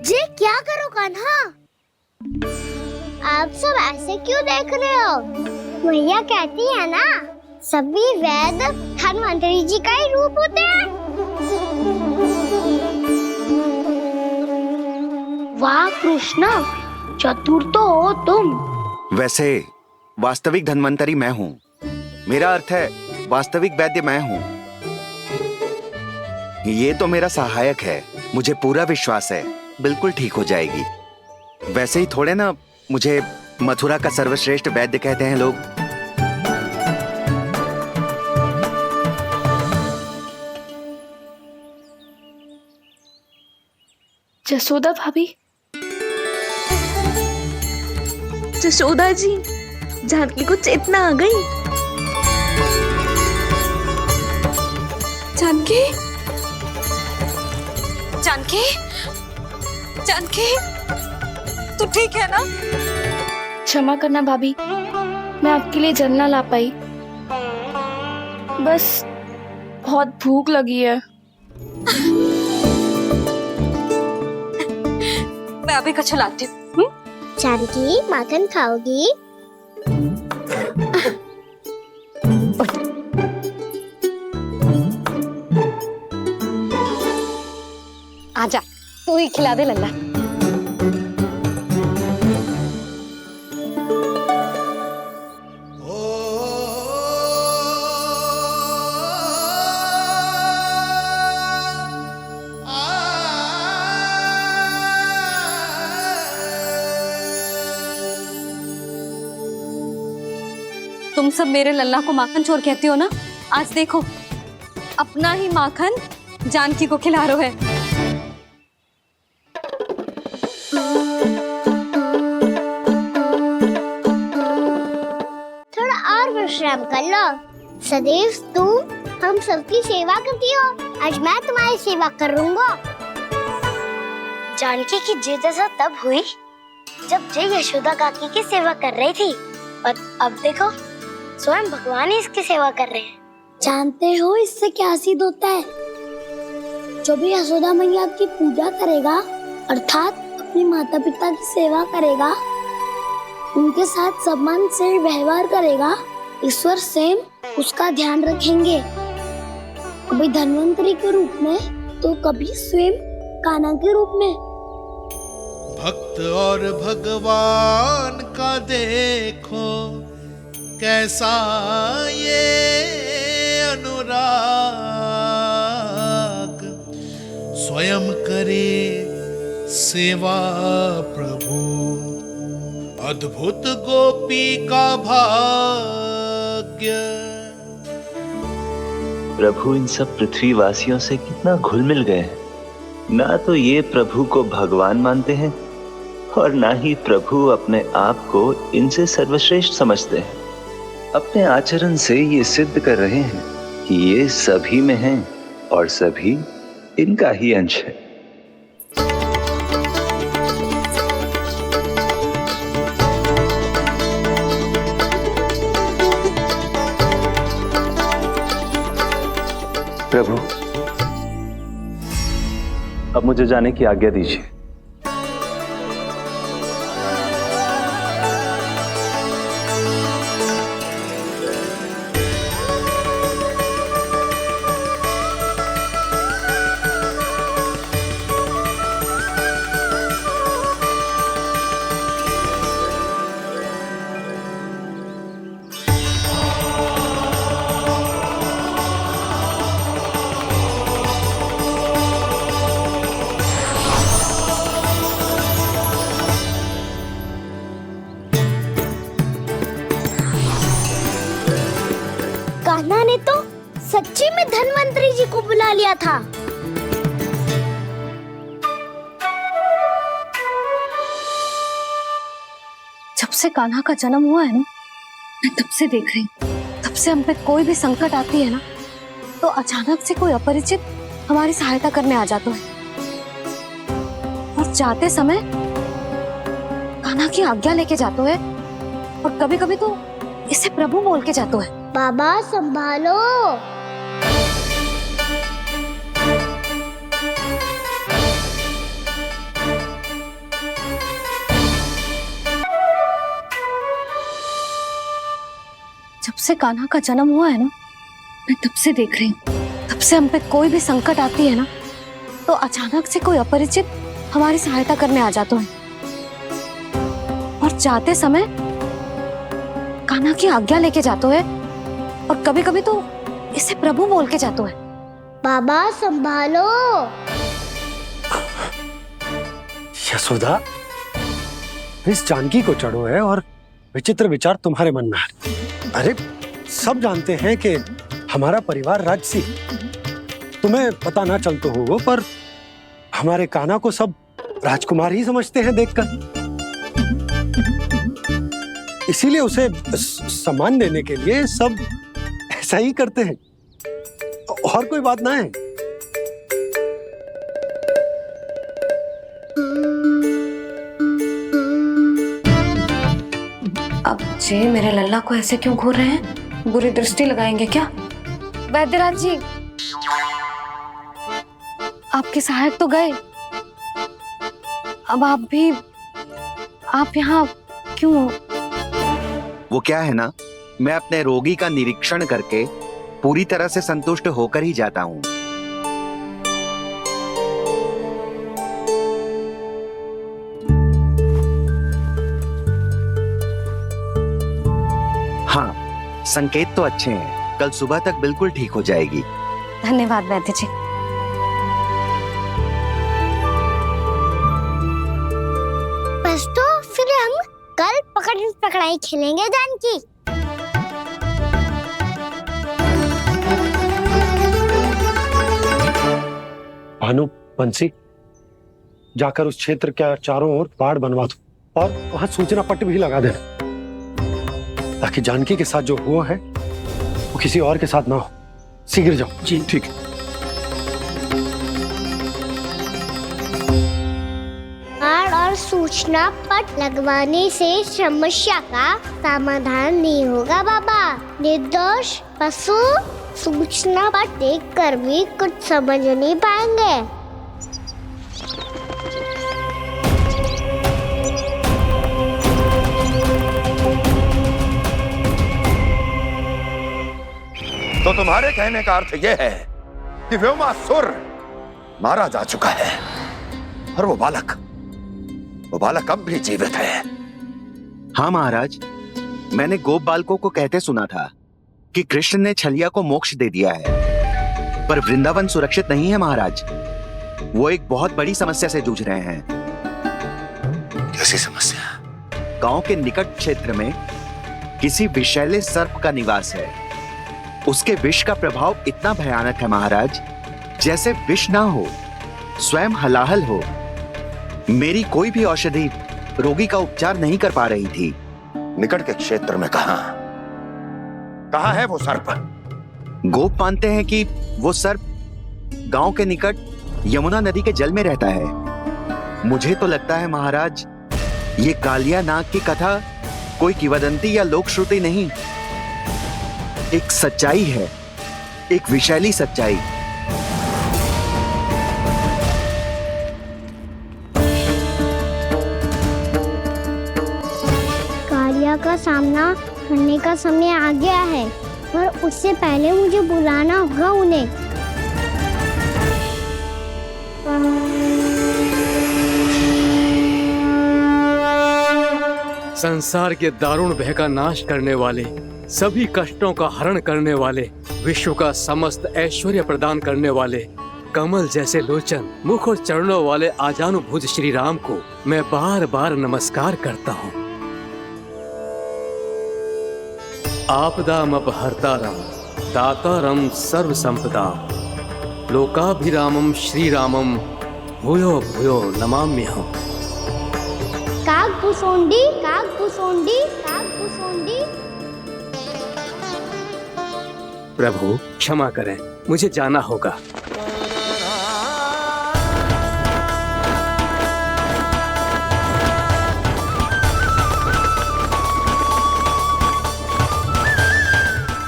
M: जी क्या करो कान्हा? आप सब ऐसे क्यों देख रहे हो? भैया कहती है ना, सभी वेद धन्वंतरी जी का ही रूप होते हैं। वाह कृष्णा, चतुर तो हो तुम।
U: वैसे वास्तविक धन्वंतरी मैं हूँ। मेरा अर्थ है वास्तविक वैद्य मैं हूँ। ये तो मेरा सहायक है, मुझे पूरा विश्वास है बिल्कुल ठीक हो जाएगी। वैसे ही थोड़े ना मुझे मथुरा का सर्वश्रेष्ठ वैद्य कहते हैं लोग।
S: जसोदा भाभी,
V: जशोदा जी, जानकी को चेतना आ गई। जानकी, जानकी, जानकी, तू ठीक है ना?
S: क्षमा करना भाभी, मैं आपके लिए जल ना ला पाई। बस बहुत भूख लगी है।
V: मैं अभी कच्चा लाती हूँ।
M: जानकी माखन खाओगी?
F: आजा, तू ही खिला दे लल्ला। तुम सब मेरे लल्ला को माखन चोर कहती हो ना? आज देखो, अपना ही माखन जानकी को खिला रहे है।
M: थोड़ा और विश्राम कर लो। सदैव तुम हम सबकी सेवा करती हो, आज मैं तुम्हारी सेवा करूंगा। जानकी की जिज्ञासा तब हुई जब जय यशोदा काकी की सेवा कर रही थी, और अब देखो स्वयं भगवान ही इसकी सेवा कर रहे हैं। जानते हो इससे क्या सिद्ध होता है? जो भी यशोदा मैया की पूजा करेगा, अर्थात अपने माता पिता की सेवा करेगा, उनके साथ सम्मान से व्यवहार करेगा, ईश्वर स्वयं उसका ध्यान रखेंगे। कभी धन्वंतरी के रूप में तो कभी स्वयं कान्हा के रूप में।
W: भक्त और भगवान का देखो कैसा ये अनुराग, स्वयं करे सेवा प्रभु, अद्भुत गोपी का भाग्य।
J: प्रभु इन सब पृथ्वीवासियों से कितना घुल मिल गए हैं। ना तो ये प्रभु को भगवान मानते हैं और ना ही प्रभु अपने आप को इनसे सर्वश्रेष्ठ समझते हैं। अपने आचरण से ये सिद्ध कर रहे हैं कि ये सभी में हैं और सभी इनका ही अंश है। प्रभु, अब मुझे जाने की आज्ञा दीजिए।
M: कान्हा ने तो सच्ची में धन्वंतरी जी को बुला लिया था।
F: जब से कान्हा का जन्म हुआ है ना, मैं तब से देख रही हूँ, तब से हम पे कोई भी संकट आती है ना, तो अचानक से कोई अपरिचित हमारी सहायता करने आ जाता है। और जाते समय कान्हा की आज्ञा लेके जाते है, और कभी कभी तो इसे प्रभु बोल के जाते है।
M: बाबा संभालो।
F: जब से कान्हा का जन्म हुआ है ना, मैं तब से देख रही हूँ, तब से हम पे कोई भी संकट आती है ना, तो अचानक से कोई अपरिचित हमारी सहायता करने आ जाते हैं। और जाते समय कान्हा की आज्ञा लेके जाते हैं, और कभी कभी तो इसे प्रभु बोल के जाते हैं।
M: बाबा संभालो।
G: यशोदा, इस जानकी को चढ़ो है और विचित्र विचार तुम्हारे मन में है। अरे सब जानते हैं कि हमारा परिवार राजसी, तुम्हें पता ना चलते हो, पर हमारे कान्हा को सब राजकुमार ही समझते हैं देखकर। इसीलिए उसे सम्मान देने के लिए सब ऐसा ही करते हैं, और कोई बात ना है।
F: अब जे मेरे लल्ला को ऐसे क्यों घूर रहे हैं? बुरी दृष्टि लगाएंगे क्या? वैद्यराज जी, आपके सहायक तो गए, अब आप यहाँ क्यों?
U: वो क्या है ना, मैं अपने रोगी का निरीक्षण करके पूरी तरह से संतुष्ट होकर ही जाता हूँ। हाँ, संकेत तो अच्छे हैं, कल सुबह तक बिल्कुल ठीक हो जाएगी।
F: धन्यवाद वैद्य जी।
M: बस तो फिर हम कल पकड़ पकड़ाई खेलेंगे जानकी।
G: भानु, बंसी, जाकर उस क्षेत्र के चारों ओर बाड़ बनवा दो और वहां सूचना पट्ट भी लगा देना, ताकि जानकी के साथ जो हुआ है वो किसी और के साथ ना हो। शीघ्र जाओ।
P: जी ठीक है।
M: बाड़ और सूचना पट लगवाने से समस्या का समाधान नहीं होगा बाबा। निर्दोष पशु सूचना पट देख कर भी कुछ समझ नहीं पाएंगे।
H: तो तुम्हारे कहने का अर्थ यह है कि व्योमासुर मारा जा चुका है, और वो बालक अब भी जीवित है।
U: हाँ महाराज, मैंने गोप बालकों को कहते सुना था कि कृष्ण ने छलिया को मोक्ष दे दिया है, पर वृंदावन सुरक्षित नहीं है महाराज। वो एक बहुत बड़ी समस्या से जूझ रहे हैं।
H: कैसी समस्या?
U: गांव के निकट क्षेत्र में किसी विषैले सर्प का निवास है। उसके विष का प्रभाव इतना भयानक है महाराज, जैसे विष ना हो, स्वयं हलाहल हो। मेरी कोई भी औषधि रोगी का उपचार नहीं कर पा रही थी।
H: निकट के क्षेत्र में कहाँ है वो सर्प?
U: गोप मानते हैं कि वो सर्प गांव के निकट यमुना नदी के जल में रहता है। मुझे तो लगता है महाराज, ये कालिया नाग की कथा कोई किंवदंती या लोक श्रुति नहीं, एक सच्चाई है, एक विषैली सच्चाई।
M: सामना करने का समय आ गया है, पर उससे पहले मुझे बुलाना होगा उन्हें।
R: संसार के दारुण भय का नाश करने वाले, सभी कष्टों का हरण करने वाले, विश्व का समस्त ऐश्वर्य प्रदान करने वाले, कमल जैसे लोचन, मुख और चरणों वाले आजानुभुज श्री राम को मैं बार बार नमस्कार करता हूँ। आपदामपहर्तारं दातारं सर्व संपदा लोकाभिरामं श्री रामं भूयो भूयो नमाम्यहम्।
M: काकभुसुंडी काकभुसुंडी काकभुसुंडी।
R: प्रभु क्षमा करें, मुझे जाना होगा।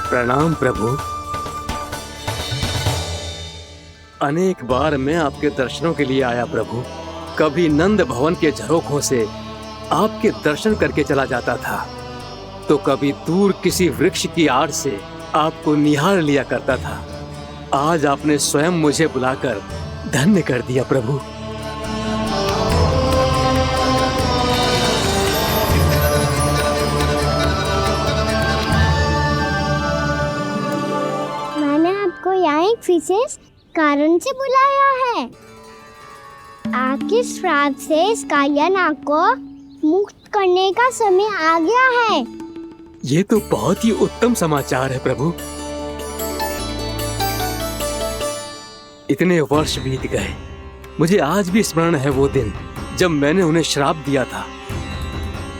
R: प्रणाम प्रभु। अनेक बार मैं आपके दर्शनों के लिए आया प्रभु। कभी नंद भवन के झरोखों से आपके दर्शन करके चला जाता था, तो कभी दूर किसी वृक्ष की आड़ से आपको निहार लिया करता था। आज आपने स्वयं मुझे बुलाकर धन्य कर दिया प्रभु।
M: मैंने आपको यहाँ एक विशेष कारण से बुलाया है। आपके श्राप से इस कालिया नाग को मुक्त करने का समय आ गया है।
R: ये तो बहुत ही उत्तम समाचार है प्रभु। इतने वर्ष बीत गए, मुझे आज भी स्मरण है वो दिन जब मैंने उन्हें श्राप दिया था।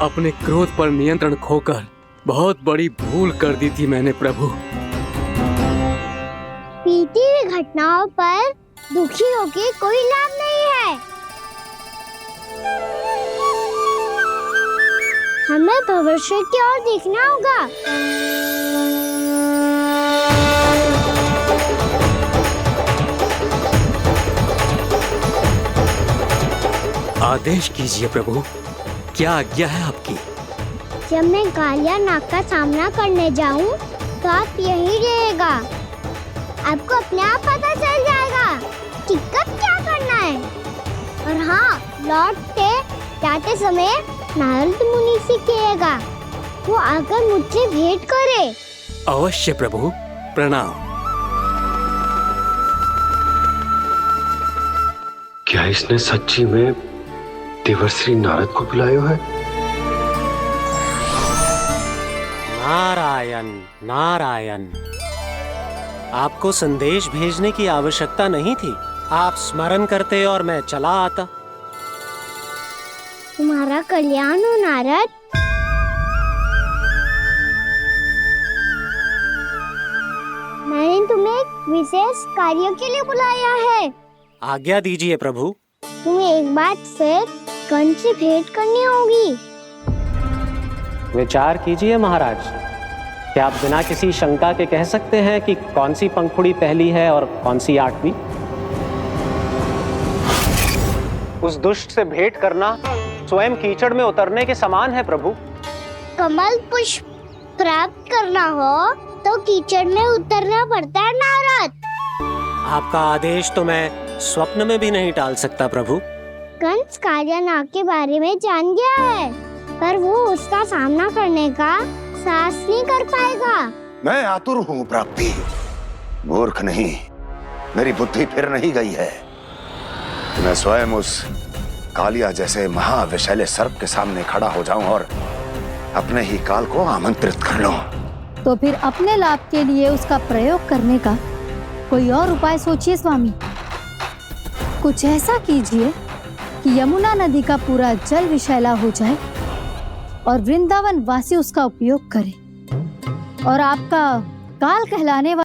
R: अपने क्रोध पर नियंत्रण खोकर बहुत बड़ी भूल कर दी थी मैंने प्रभु।
M: बीती हुई घटनाओं पर दुखी होके कोई लाभ नहीं है। हमें भविष्य की ओर देखना होगा।
R: आदेश कीजिए प्रभु, क्या आज्ञा है आपकी?
M: जब मैं कालिया नाग का सामना करने जाऊं, तो आप यही रहेगा। आपको अपने आप पता चल जाएगा कि कब क्या करना है। और हाँ, लौटते जाते समय नारद मुनि से कहिएगा, वो आकर मुझसे भेंट करे।
R: अवश्य प्रभु, प्रणाम।
D: क्या इसने सच्ची में देवर्षि नारद को बुलाया है?
O: नारायण नारायण। आपको संदेश भेजने की आवश्यकता नहीं थी। आप स्मरण करते और मैं चला आता।
M: तुम्हारा कल्याण हो नारद। मैंने तुम्हें एक विशेष कार्य के लिए बुलाया है।
O: आज्ञा दीजिए प्रभु।
M: तुम्हें एक बार फिर कंस से भेंट करनी होगी।
O: विचार कीजिए महाराज। क्या आप बिना किसी शंका के कह सकते हैं कि कौन सी पंखुड़ी पहली है और कौन सी आठवीं? उस दुष्ट से भेंट करना स्वयं कीचड़ में उतरने के समान है प्रभु।
M: कमल पुष्प प्राप्त करना हो तो कीचड़ में उतरना पड़ता है नारद।
O: आपका आदेश तो मैं स्वप्न में भी नहीं टाल सकता प्रभु।
M: कंस कालिया नाग के बारे में जान गया है, पर वो उसका सामना करने का साहस नहीं कर पाएगा।
H: मैं आतुर हूँ प्राप्ति, मूर्ख नहीं। मेरी बुद्धि फिर नहीं गई है। मैं स्वयं उस कालिया जैसे महाविषैले सर्प के सामने खड़ा हो जाऊं और अपने ही काल को आमंत्रित कर लूं।
F: तो फिर अपने लाभ के लिए उसका प्रयोग करने का कोई और उपाय सोचिए स्वामी। कुछ ऐसा कीजिए कि यमुना नदी का पूरा जल विषैला हो जाए और वृंदावन वासी उसका उपयोग करे और आपका काल कहलाने